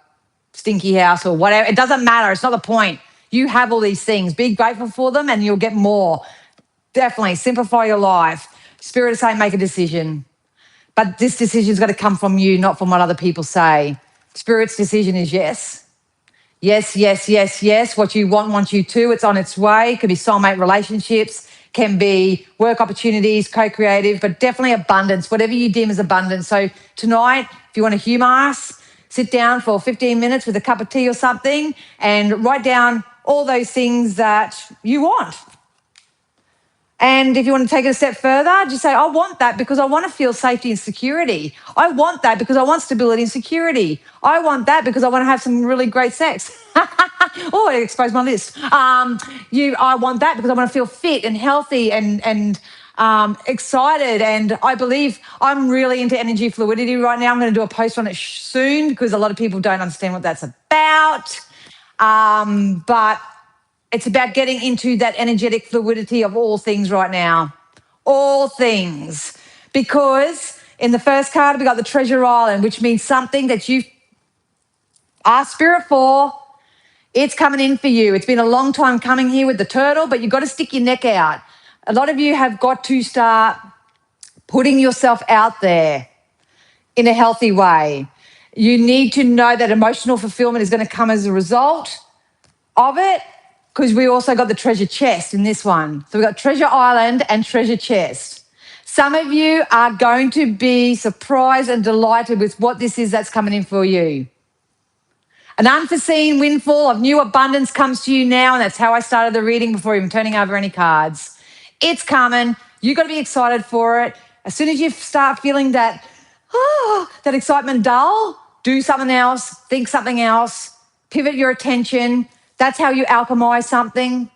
stinky house or whatever. It doesn't matter. It's not the point. You have all these things. Be grateful for them and you'll get more. Definitely simplify your life. Spirit is saying make a decision. But this decision's got to come from you, not from what other people say. Spirit's decision is yes. Yes. What you want you to. It's on its way. It could be soulmate relationships, can be work opportunities, co-creative, but definitely abundance, whatever you deem as abundance. So tonight, if you want to humour us, sit down for 15 minutes with a cup of tea or something and write down all those things that you want. And if you want to take it a step further, just say, I want that because I want to feel safety and security. I want that because I want stability and security. I want that because I want to have some really great sex. Oh, I exposed my list. I want that because I want to feel fit and healthy and excited. And I believe I'm really into energy fluidity right now. I'm going to do a post on it soon because a lot of people don't understand what that's about. But it's about getting into that energetic fluidity of all things right now. All things. Because in the first card, we got the Treasure Island, which means something that you asked Spirit for. It's coming in for you. It's been a long time coming here with the turtle, but you've got to stick your neck out. A lot of you have got to start putting yourself out there in a healthy way. You need to know that emotional fulfillment is going to come as a result of it, because we also got the treasure chest in this one. So we've got Treasure Island and Treasure Chest. Some of you are going to be surprised and delighted with what this is that's coming in for you. An unforeseen windfall of new abundance comes to you now, and that's how I started the reading before even turning over any cards. It's coming. You've got to be excited for it. As soon as you start feeling that excitement dull, do something else, think something else, pivot your attention. That's how you alchemize something.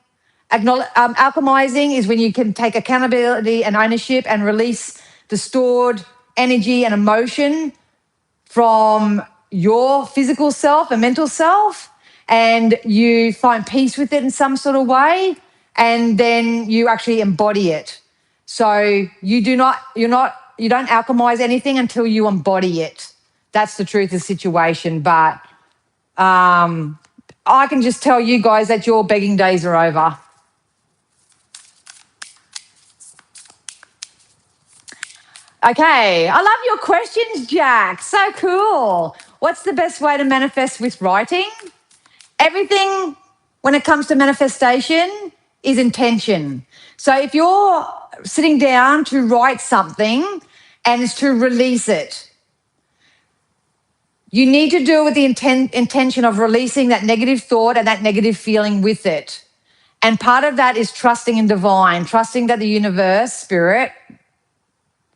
Alchemizing is when you can take accountability and ownership and release the stored energy and emotion from your physical self and mental self, and you find peace with it in some sort of way, and then you actually embody it. So you don't alchemize anything until you embody it. That's the truth of the situation. But I can just tell you guys that your begging days are over. Okay, I love your questions, Jack. So cool. What's the best way to manifest with writing? Everything when it comes to manifestation is intention. So if you're sitting down to write something and it's to release it, you need to do it with the intention of releasing that negative thought and that negative feeling with it. And part of that is trusting in divine, trusting that the universe, spirit,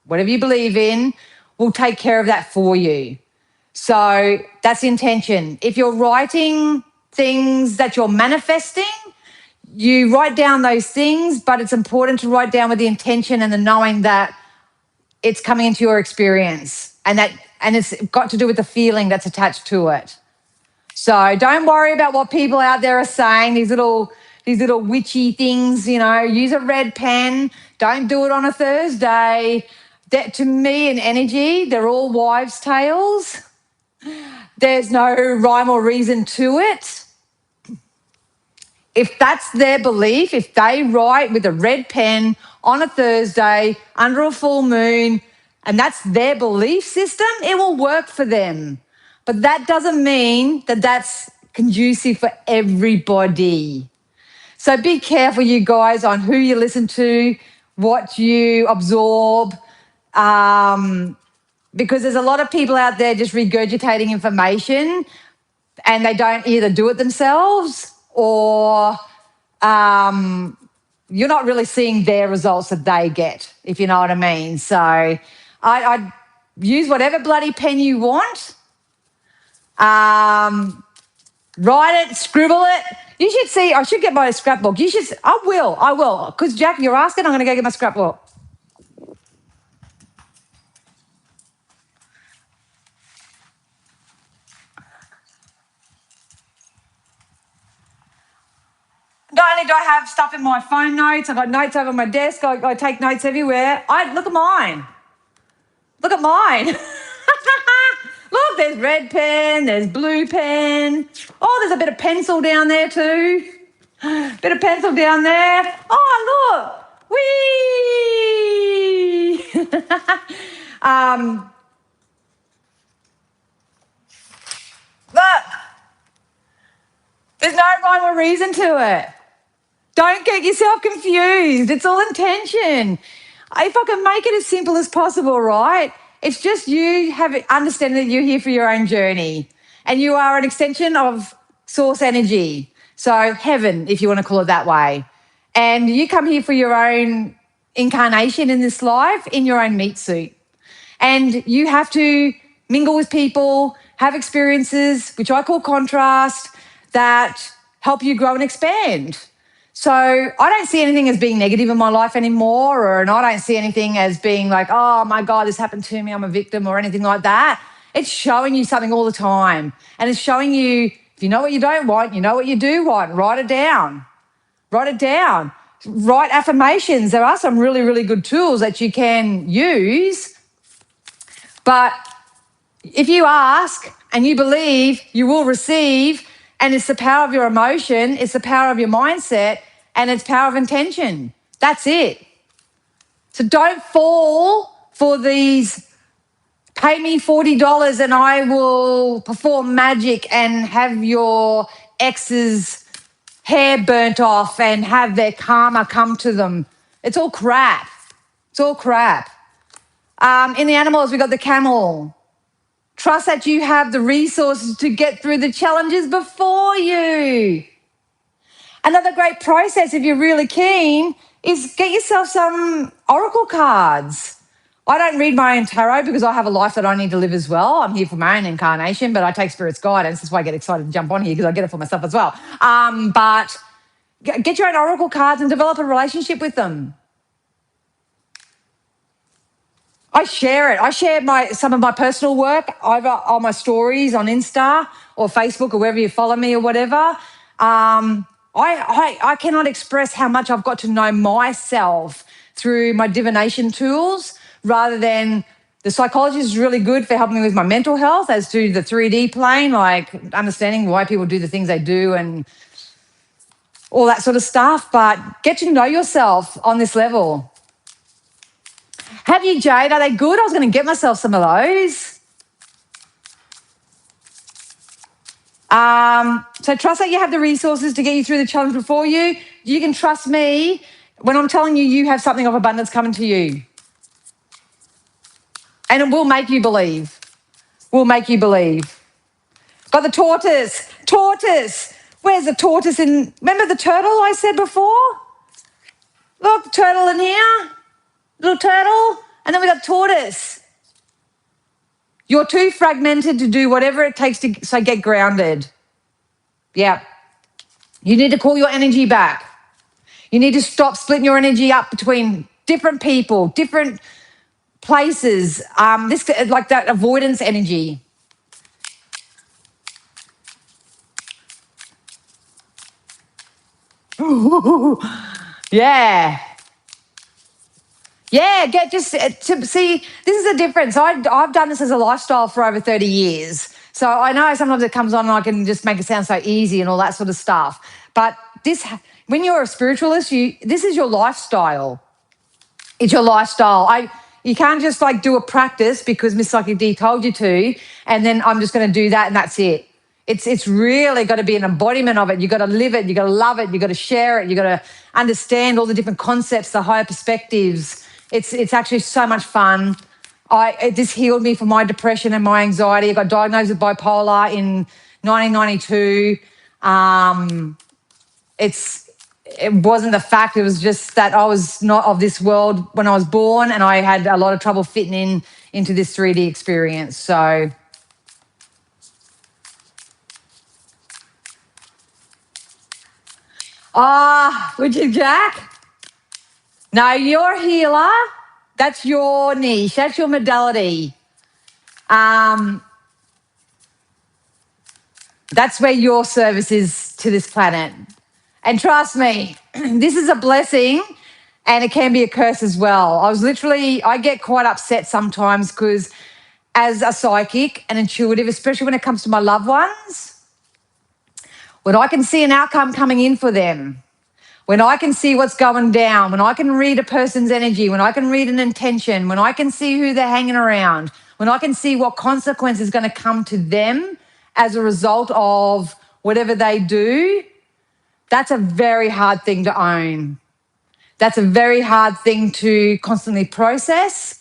whatever you believe in, will take care of that for you. So that's the intention. If you're writing things that you're manifesting, you write down those things, but it's important to write down with the intention and the knowing that it's coming into your experience, and it's got to do with the feeling that's attached to it. So don't worry about what people out there are saying, these little witchy things, use a red pen. Don't do it on a Thursday. That, to me, in energy, they're all wives' tales. There's no rhyme or reason to it. If that's their belief, if they write with a red pen on a Thursday under a full moon, and that's their belief system, it will work for them. But that doesn't mean that that's conducive for everybody. So be careful, you guys, on who you listen to, what you absorb, because there's a lot of people out there just regurgitating information and they don't either do it themselves or you're not really seeing their results that they get, if you know what I mean. So I'd use whatever bloody pen you want. Write it, scribble it. You should see, I should get my scrapbook. I will. Because Jack, you're asking, I'm going to go get my scrapbook. Not only do I have stuff in my phone notes, I've got notes over my desk, I take notes everywhere. Look at mine. Look at mine. Look, there's red pen, there's blue pen. Oh, there's a bit of pencil down there too. Bit of pencil down there. Oh, look. Whee! Look. There's no rhyme or reason to it. Don't get yourself confused. It's all intention. If I can make it as simple as possible, right? It's just you understanding that you're here for your own journey and you are an extension of source energy. So heaven, if you want to call it that way. And you come here for your own incarnation in this life in your own meat suit. And you have to mingle with people, have experiences, which I call contrast, that help you grow and expand. So I don't see anything as being negative in my life anymore, and I don't see anything as being like, oh my God, this happened to me, I'm a victim or anything like that. It's showing you something all the time. And it's showing you, if you know what you don't want, you know what you do want. Write it down. Write it down. Write affirmations. There are some really, really good tools that you can use. But if you ask and you believe, you will receive. And it's the power of your emotion, it's the power of your mindset, and it's power of intention. That's it. So don't fall for these, pay me $40 and I will perform magic and have your ex's hair burnt off and have their karma come to them. It's all crap. It's all crap. In the animals, we got the camel. Trust that you have the resources to get through the challenges before you. Another great process, if you're really keen, is get yourself some oracle cards. I don't read my own tarot because I have a life that I need to live as well. I'm here for my own incarnation, but I take Spirit's guidance. That's why I get excited to jump on here because I get it for myself as well. But get your own oracle cards and develop a relationship with them. I share it. I share some of my personal work over on my stories on Insta or Facebook or wherever you follow me or whatever. I cannot express how much I've got to know myself through my divination tools, rather than the psychologist is really good for helping me with my mental health, as to the 3D plane, like understanding why people do the things they do and all that sort of stuff. But get to know yourself on this level. Have you, Jade? Are they good? I was going to get myself some of those. So trust that you have the resources to get you through the challenge before you. You can trust me when I'm telling you, you have something of abundance coming to you. And it will make you believe. Will make you believe. Got the tortoise. Tortoise. Where's the tortoise in? Remember the turtle I said before? Look, turtle in here. Little turtle. And then we got tortoise. You're too fragmented to do whatever it takes to get grounded. Yeah. You need to call your energy back. You need to stop splitting your energy up between different people, different places. This like that avoidance energy. Yeah. Yeah, get just to see. This is a difference. I've done this as a lifestyle for over 30 years, so I know sometimes it comes on and I can just make it sound so easy and all that sort of stuff. But this, when you're a spiritualist, this is your lifestyle. It's your lifestyle. You can't just like do a practice because Miss Psychic D told you to, and then I'm just going to do that and that's it. It's really got to be an embodiment of it. You got to live it. You got to love it. You got to share it. You got to understand all the different concepts, the higher perspectives. It's actually so much fun. This healed me from my depression and my anxiety. I got diagnosed with bipolar in 1992. It wasn't the fact, it was just that I was not of this world when I was born, and I had a lot of trouble fitting into this 3D experience. So would you, Jack? No, you're a healer. That's your niche. That's your modality. That's where your service is to this planet. And trust me, this is a blessing and it can be a curse as well. I get quite upset sometimes because as a psychic and intuitive, especially when it comes to my loved ones, when I can see an outcome coming in for them, when I can see what's going down, when I can read a person's energy, when I can read an intention, when I can see who they're hanging around, when I can see what consequence is going to come to them as a result of whatever they do, that's a very hard thing to own. That's a very hard thing to constantly process.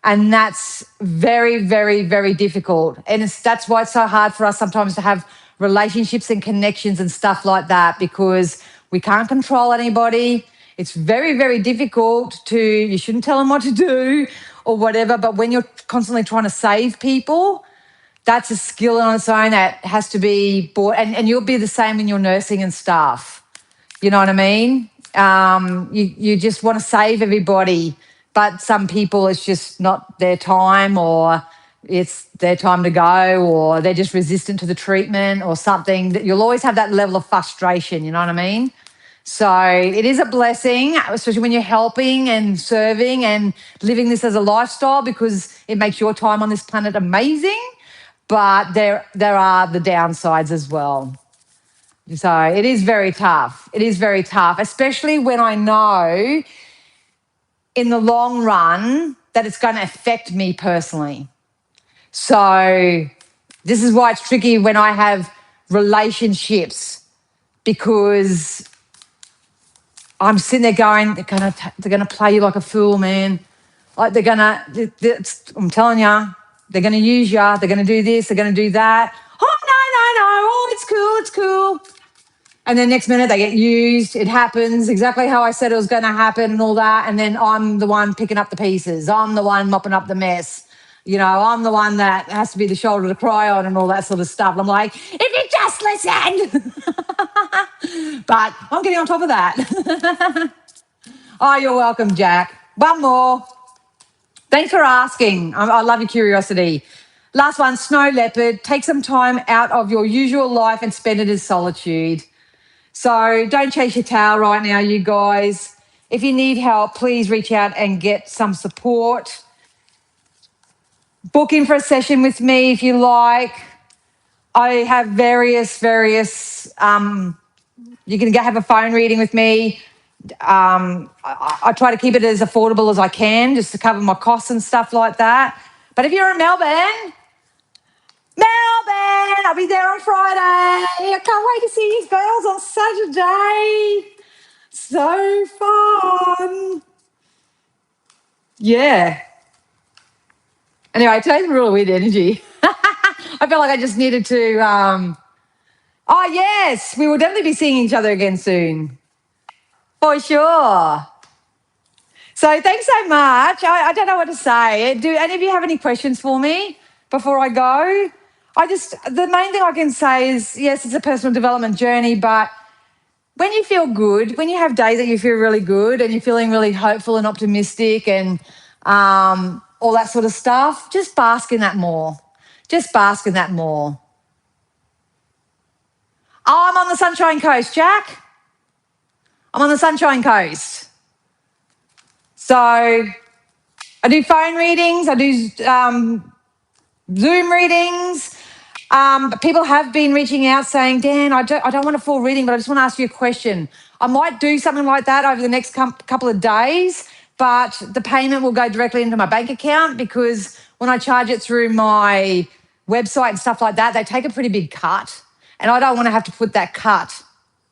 And that's very, very, very difficult. And that's why it's so hard for us sometimes to have relationships and connections and stuff like that, because we can't control anybody. It's very, very difficult you shouldn't tell them what to do or whatever. But when you're constantly trying to save people, that's a skill on its own that has to be bought. And you'll be the same in your nursing and stuff. You know what I mean? You just want to save everybody, but some people it's just not their time, or it's their time to go, or they're just resistant to the treatment or something. You'll always have that level of frustration, you know what I mean? So it is a blessing, especially when you're helping and serving and living this as a lifestyle, because it makes your time on this planet amazing. But there are the downsides as well. So it is very tough. It is very tough, especially when I know in the long run that it's going to affect me personally. So this is why it's tricky when I have relationships, because I'm sitting there going, they're gonna play you like a fool, man. Like I'm telling you, they're gonna use you. They're gonna do this. They're gonna do that. Oh no! Oh, it's cool. And then next minute they get used. It happens exactly how I said it was going to happen and all that. And then I'm the one picking up the pieces. I'm the one mopping up the mess. You know, I'm the one that has to be the shoulder to cry on and all that sort of stuff. And I'm like, if you just listen. But I'm getting on top of that. Oh, you're welcome, Jack. One more. Thanks for asking. I love your curiosity. Last one, snow leopard. Take some time out of your usual life and spend it in solitude. So don't chase your tail right now, you guys. If you need help, please reach out and get some support. Book in for a session with me if you like. I have various, you can have a phone reading with me. I try to keep it as affordable as I can, just to cover my costs and stuff like that. But if you're in Melbourne, Melbourne, I'll be there on Friday. I can't wait to see you girls on Saturday. So fun. Yeah. Anyway, today's a really weird energy. I felt like I just needed to. Oh, yes, we will definitely be seeing each other again soon. For sure. So thanks so much. I don't know what to say. Do any of you have any questions for me before I go? The main thing I can say is, yes, it's a personal development journey, but when you feel good, when you have days that you feel really good and you're feeling really hopeful and optimistic and all that sort of stuff, just bask in that more. Just bask in that more. Oh, I'm on the Sunshine Coast, Jack. I'm on the Sunshine Coast. So I do phone readings, I do Zoom readings. People have been reaching out saying, Dan, I don't want a full reading, but I just want to ask you a question. I might do something like that over the next couple of days, but the payment will go directly into my bank account because when I charge it through my website and stuff like that, they take a pretty big cut. And I don't want to have to put that cut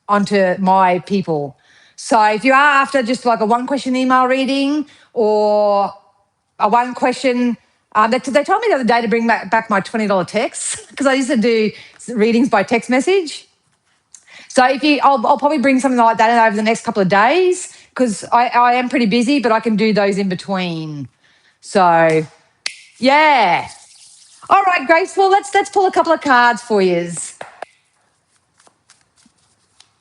onto my people. So if you are after just like a one question email reading or a one question, they told me the other day to bring back my $20 text because I used to do readings by text message. So I'll probably bring something like that in over the next couple of days because I am pretty busy, but I can do those in between. So yeah. All right, Graceful, let's pull a couple of cards for you.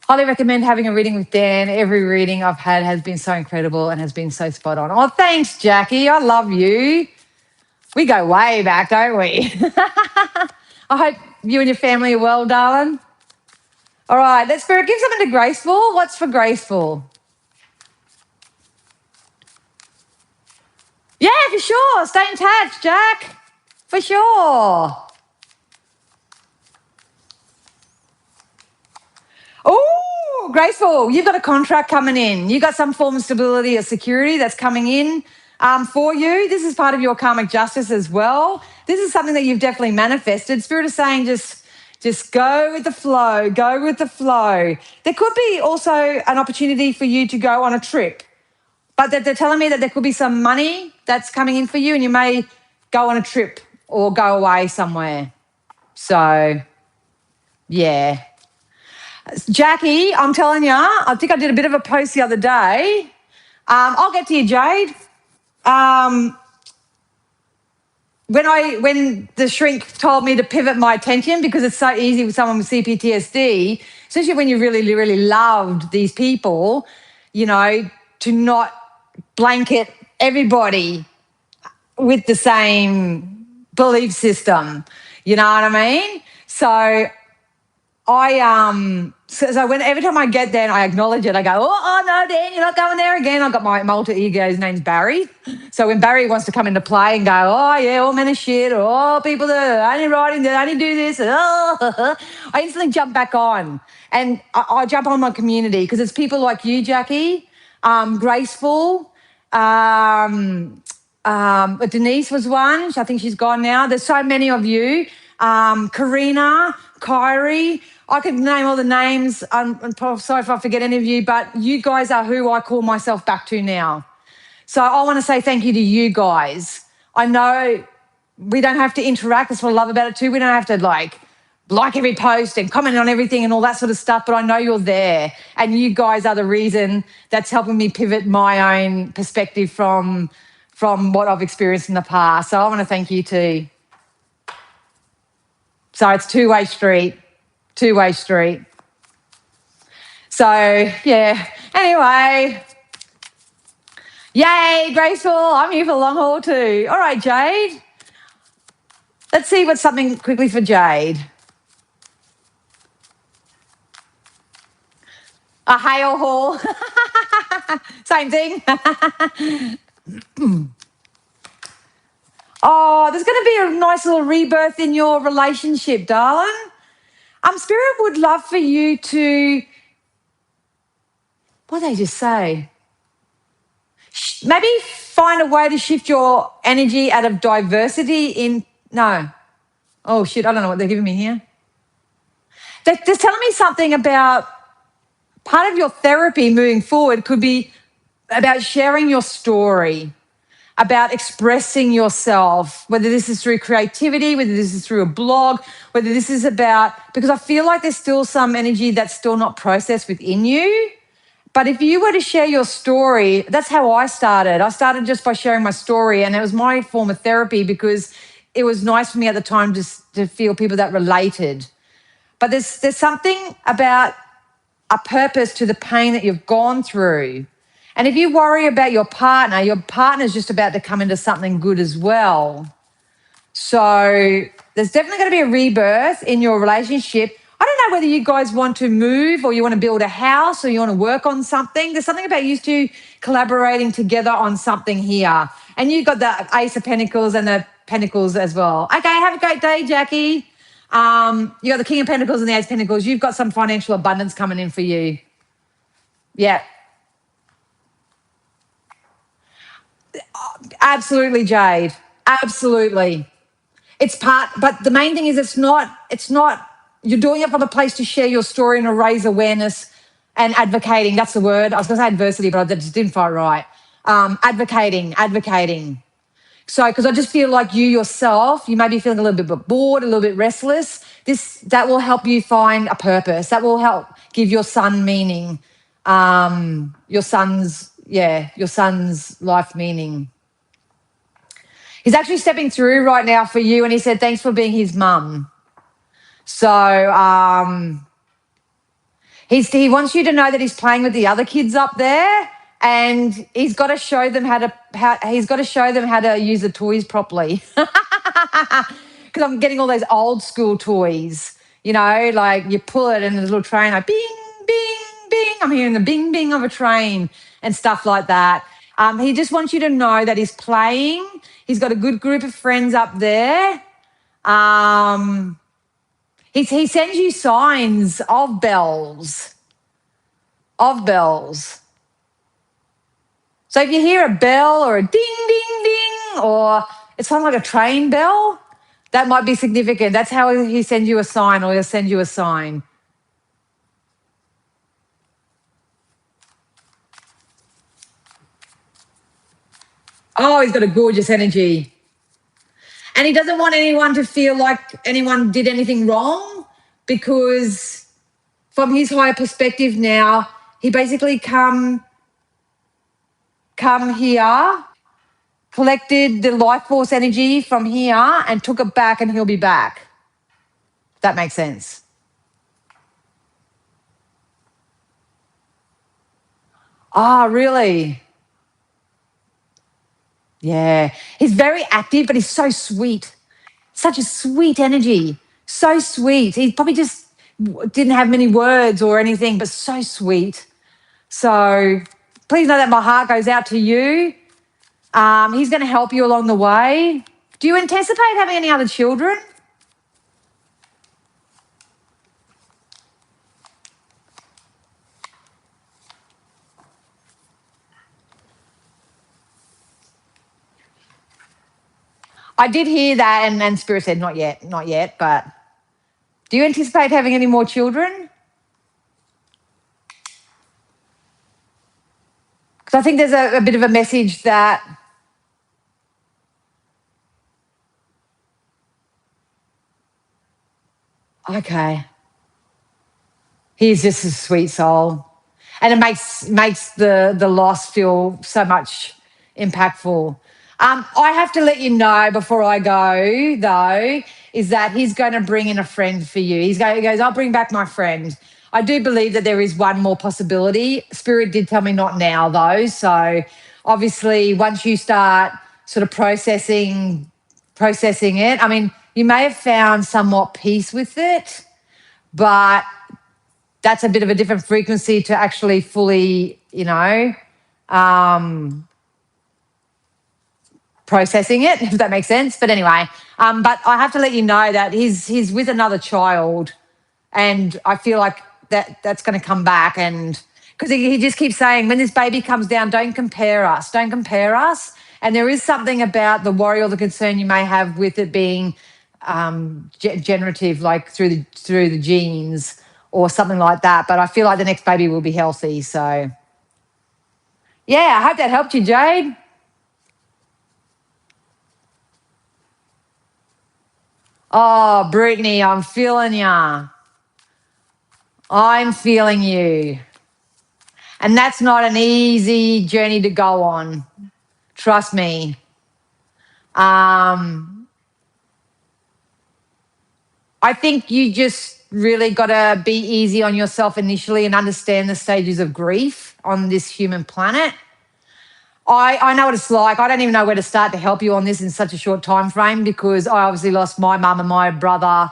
Highly recommend having a reading with Dan. Every reading I've had has been so incredible and has been so spot on. Oh, thanks, Jackie. I love you. We go way back, don't we? I hope you and your family are well, darling. All right, let's Spirit, give something to Graceful. What's for Graceful? Yeah, for sure. Stay in touch, Jack. For sure. Oh, Graceful, you've got a contract coming in. You've got some form of stability or security that's coming in for you. This is part of your karmic justice as well. This is something that you've definitely manifested. Spirit is saying just go with the flow, go with the flow. There could be also an opportunity for you to go on a trip, but they're telling me that there could be some money that's coming in for you and you may go on a trip or go away somewhere. So, yeah. Jackie, I'm telling you, I think I did a bit of a post the other day. I'll get to you, Jade. When the shrink told me to pivot my attention because it's so easy with someone with CPTSD, especially when you really, really loved these people, to not blanket everybody with the same belief system. You know what I mean? So every time I get there and I acknowledge it, I go, oh no, Dan, you're not going there again. I've got my alter ego, his name's Barry. So when Barry wants to come into play and go, oh yeah, all men are shit, or oh, people that are only writing, that only do this, I instantly jump back on. And I jump on my community because it's people like you, Jackie, Graceful, Denise was one. I think she's gone now. There's so many of you. Karina, Kyrie. I could name all the names. I'm sorry if I forget any of you, but you guys are who I call myself back to now. So I want to say thank you to you guys. I know we don't have to interact. That's what I love about it too. We don't have to like every post and comment on everything and all that sort of stuff, but I know you're there and you guys are the reason that's helping me pivot my own perspective from what I've experienced in the past. So I want to thank you too. So it's two-way street. So, yeah. Anyway, yay, Graceful. I'm here for the long haul too. All right, Jade. Let's see what's something quickly for Jade. A hail haul. Same thing. Oh, there's going to be a nice little rebirth in your relationship, darling. Spirit would love for you to, what did they just say? Maybe find a way to shift your energy out of diversity Oh, shit, I don't know what they're giving me here. They're telling me something about part of your therapy moving forward could be about sharing your story, about expressing yourself, whether this is through creativity, whether this is through a blog, whether this is about, because I feel like there's still some energy that's still not processed within you. But if you were to share your story, that's how I started. I started just by sharing my story, and it was my form of therapy because it was nice for me at the time just to feel people that related. But there's something about a purpose to the pain that you've gone through. And if you worry about your partner's just about to come into something good as well. So there's definitely going to be a rebirth in your relationship. I don't know whether you guys want to move or you want to build a house or you want to work on something. There's something about you two collaborating together on something here. And you've got the Ace of Pentacles and the Pentacles as well. Okay, have a great day, Jackie. You got the King of Pentacles and the Ace of Pentacles. You've got some financial abundance coming in for you. Yeah. Absolutely, Jade. Absolutely. It's part, but the main thing is it's not, you're doing it from a place to share your story and to raise awareness and advocating. That's the word. I was going to say adversity, but I just didn't find it right. Advocating. So, because I just feel like you yourself, you may be feeling a little bit bored, a little bit restless. That will help you find a purpose. That will help give your son meaning. Your son's life meaning. He's actually stepping through right now for you, and he said, thanks for being his mum. So he wants you to know that he's playing with the other kids up there, and he's got to show them how to use the toys properly. Because I'm getting all those old school toys, like you pull it and the little train, like bing, bing, bing. I'm hearing the bing, bing of a train and stuff like that. He just wants you to know that he's playing. He's got a good group of friends up there. He sends you signs of bells. So if you hear a bell or a ding, ding, ding, or it sounds like a train bell, that might be significant. That's how he sends you a sign, or he'll send you a sign. Oh, he's got a gorgeous energy. And he doesn't want anyone to feel like anyone did anything wrong, because from his higher perspective now, he basically come here, collected the life force energy from here and took it back, and he'll be back. That makes sense. Ah, really? Yeah. He's very active, but he's so sweet. Such a sweet energy. So sweet. He probably just didn't have many words or anything, but so sweet. So please know that my heart goes out to you. He's going to help you along the way. Do you anticipate having any other children? I did hear that, and Spirit said not yet, but do you anticipate having any more children? Because I think there's a bit of a message that okay, he's just a sweet soul, and it makes the loss feel so much impactful. I have to let you know before I go, though, is that he's going to bring in a friend for you. He goes, I'll bring back my friend. I do believe that there is one more possibility. Spirit did tell me not now, though. So obviously, once you start sort of processing it, I mean, you may have found somewhat peace with it, but that's a bit of a different frequency to actually fully, processing it, if that makes sense. But anyway, but I have to let you know that he's with another child, and I feel like that's going to come back. And because he just keeps saying, when this baby comes down, don't compare us. And there is something about the worry or the concern you may have with it being generative, like through the genes or something like that. But I feel like the next baby will be healthy. So, yeah, I hope that helped you, Jade. Oh, Brittany, I'm feeling ya. I'm feeling you. And that's not an easy journey to go on. Trust me. I think you just really got to be easy on yourself initially and understand the stages of grief on this human planet. I know what it's like. I don't even know where to start to help you on this in such a short time frame, because I obviously lost my mum and my brother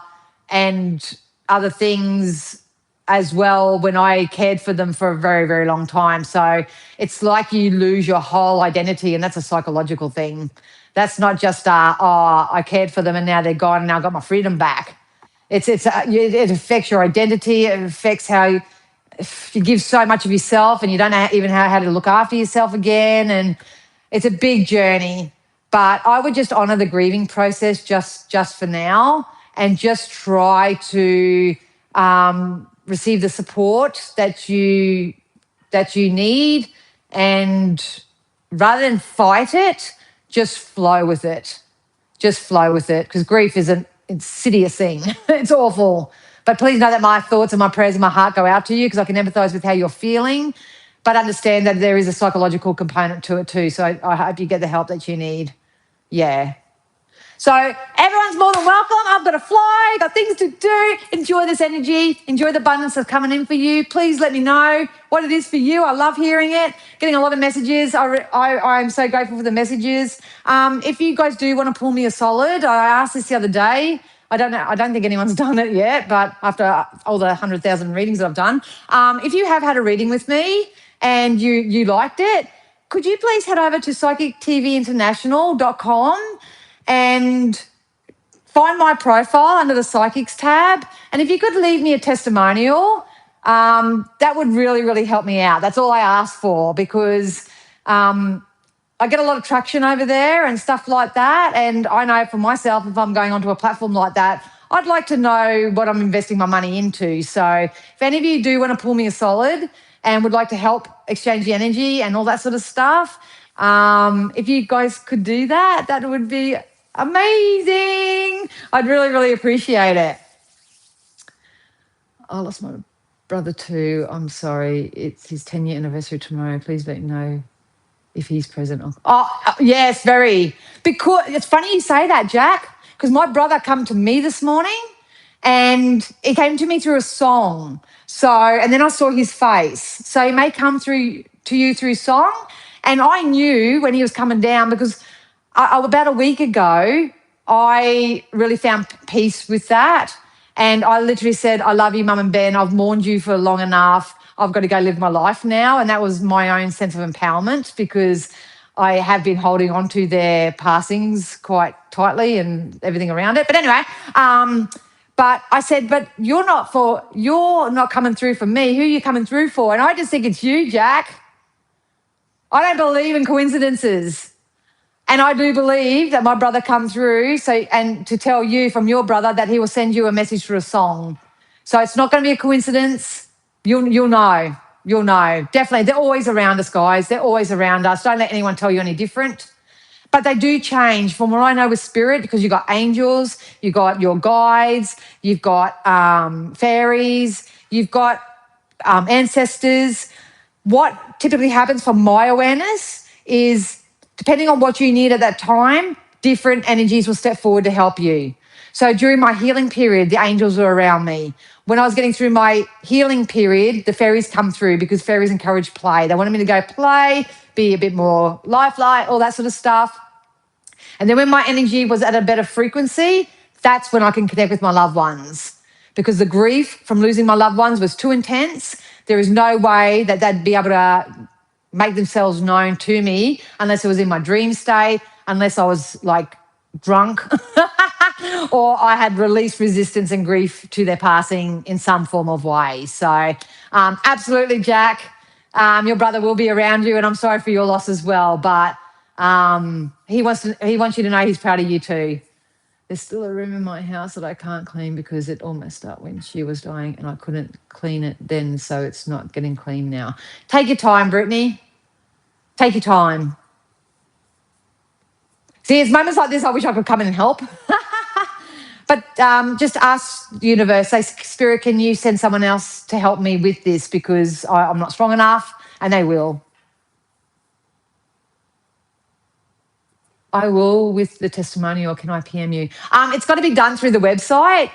and other things as well when I cared for them for a very, very long time. So it's like you lose your whole identity, and that's a psychological thing. That's not just, I cared for them and now they're gone and now I got my freedom back. It affects your identity. It affects how you give so much of yourself and you don't know even how to look after yourself again. And it's a big journey. But I would just honour the grieving process just for now, and just try to receive the support that you need, and rather than fight it, just flow with it. Just flow with it, because grief is an insidious thing. It's awful. But please know that my thoughts and my prayers and my heart go out to you, because I can empathise with how you're feeling, but understand that there is a psychological component to it too. So I hope you get the help that you need. Yeah. So everyone's more than welcome. I've got to fly, got things to do. Enjoy this energy. Enjoy the abundance that's coming in for you. Please let me know what it is for you. I love hearing it, getting a lot of messages. I'm so grateful for the messages. If you guys do want to pull me a solid, I asked this the other day. I don't think anyone's done it yet, but after all the 100,000 readings that I've done, if you have had a reading with me and you liked it, could you please head over to psychictvinternational.com and find my profile under the Psychics tab. And if you could leave me a testimonial, that would really, really help me out. That's all I ask for, because I get a lot of traction over there and stuff like that. And I know for myself, if I'm going onto a platform like that, I'd like to know what I'm investing my money into. So if any of you do want to pull me a solid and would like to help exchange the energy and all that sort of stuff, if you guys could do that, that would be amazing. I'd really, really appreciate it. I lost my brother too. I'm sorry. It's his 10-year anniversary tomorrow. Please let me know if he's present. Oh, yes, very. Because it's funny you say that, Jack, because my brother came to me this morning and he came to me through a song. So, and then I saw his face. So he may come through to you through song. And I knew when he was coming down, because about a week ago, I really found peace with that. And I literally said, I love you, Mum and Ben. I've mourned you for long enough. I've got to go live my life now. And that was my own sense of empowerment, because I have been holding on to their passings quite tightly and everything around it. But anyway, but I said, but you're not coming through for me. Who are you coming through for? And I just think it's you, Jack. I don't believe in coincidences. And I do believe that my brother come through, and to tell you from your brother that he will send you a message through a song. So it's not going to be a coincidence. You'll know. You'll know. Definitely. They're always around us, guys. They're always around us. Don't let anyone tell you any different. But they do change from what I know with spirit, because you've got angels, you've got your guides, you've got fairies, you've got ancestors. What typically happens from my awareness is, depending on what you need at that time, different energies will step forward to help you. So during my healing period, the angels were around me. When I was getting through my healing period, the fairies come through, because fairies encourage play. They wanted me to go play, be a bit more lifelike, all that sort of stuff. And then when my energy was at a better frequency, that's when I can connect with my loved ones. Because the grief from losing my loved ones was too intense. There is no way that they'd be able to make themselves known to me unless it was in my dream state, unless I was like drunk or I had released resistance and grief to their passing in some form of way. So absolutely, Jack, your brother will be around you, and I'm sorry for your loss as well, but he wants you to know he's proud of you too. There's still a room in my house that I can't clean because it all messed up when she was dying and I couldn't clean it then, so it's not getting clean now. Take your time, Brittany. Take your time. See, it's moments like this I wish I could come in and help. But just ask the universe, say, Spirit, can you send someone else to help me with this because I'm not strong enough? And they will. I will with the testimonial. Can I PM you? It's got to be done through the website.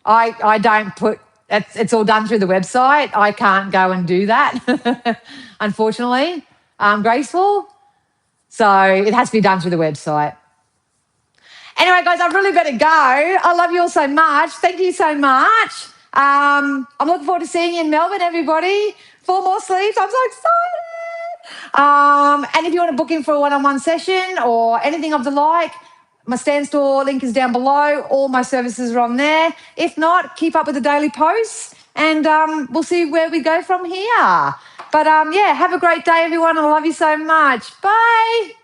I don't put, it's all done through the website. I can't go and do that, unfortunately. Graceful. So it has to be done through the website. Anyway, guys, I've really better go. I love you all so much. Thank you so much. I'm looking forward to seeing you in Melbourne, everybody. 4 more sleeps. I'm so excited. And if you want to book in for a one-on-one session or anything of the like, my Stand Store link is down below. All my services are on there. If not, keep up with the daily posts and we'll see where we go from here. But, yeah, have a great day, everyone. I love you so much. Bye.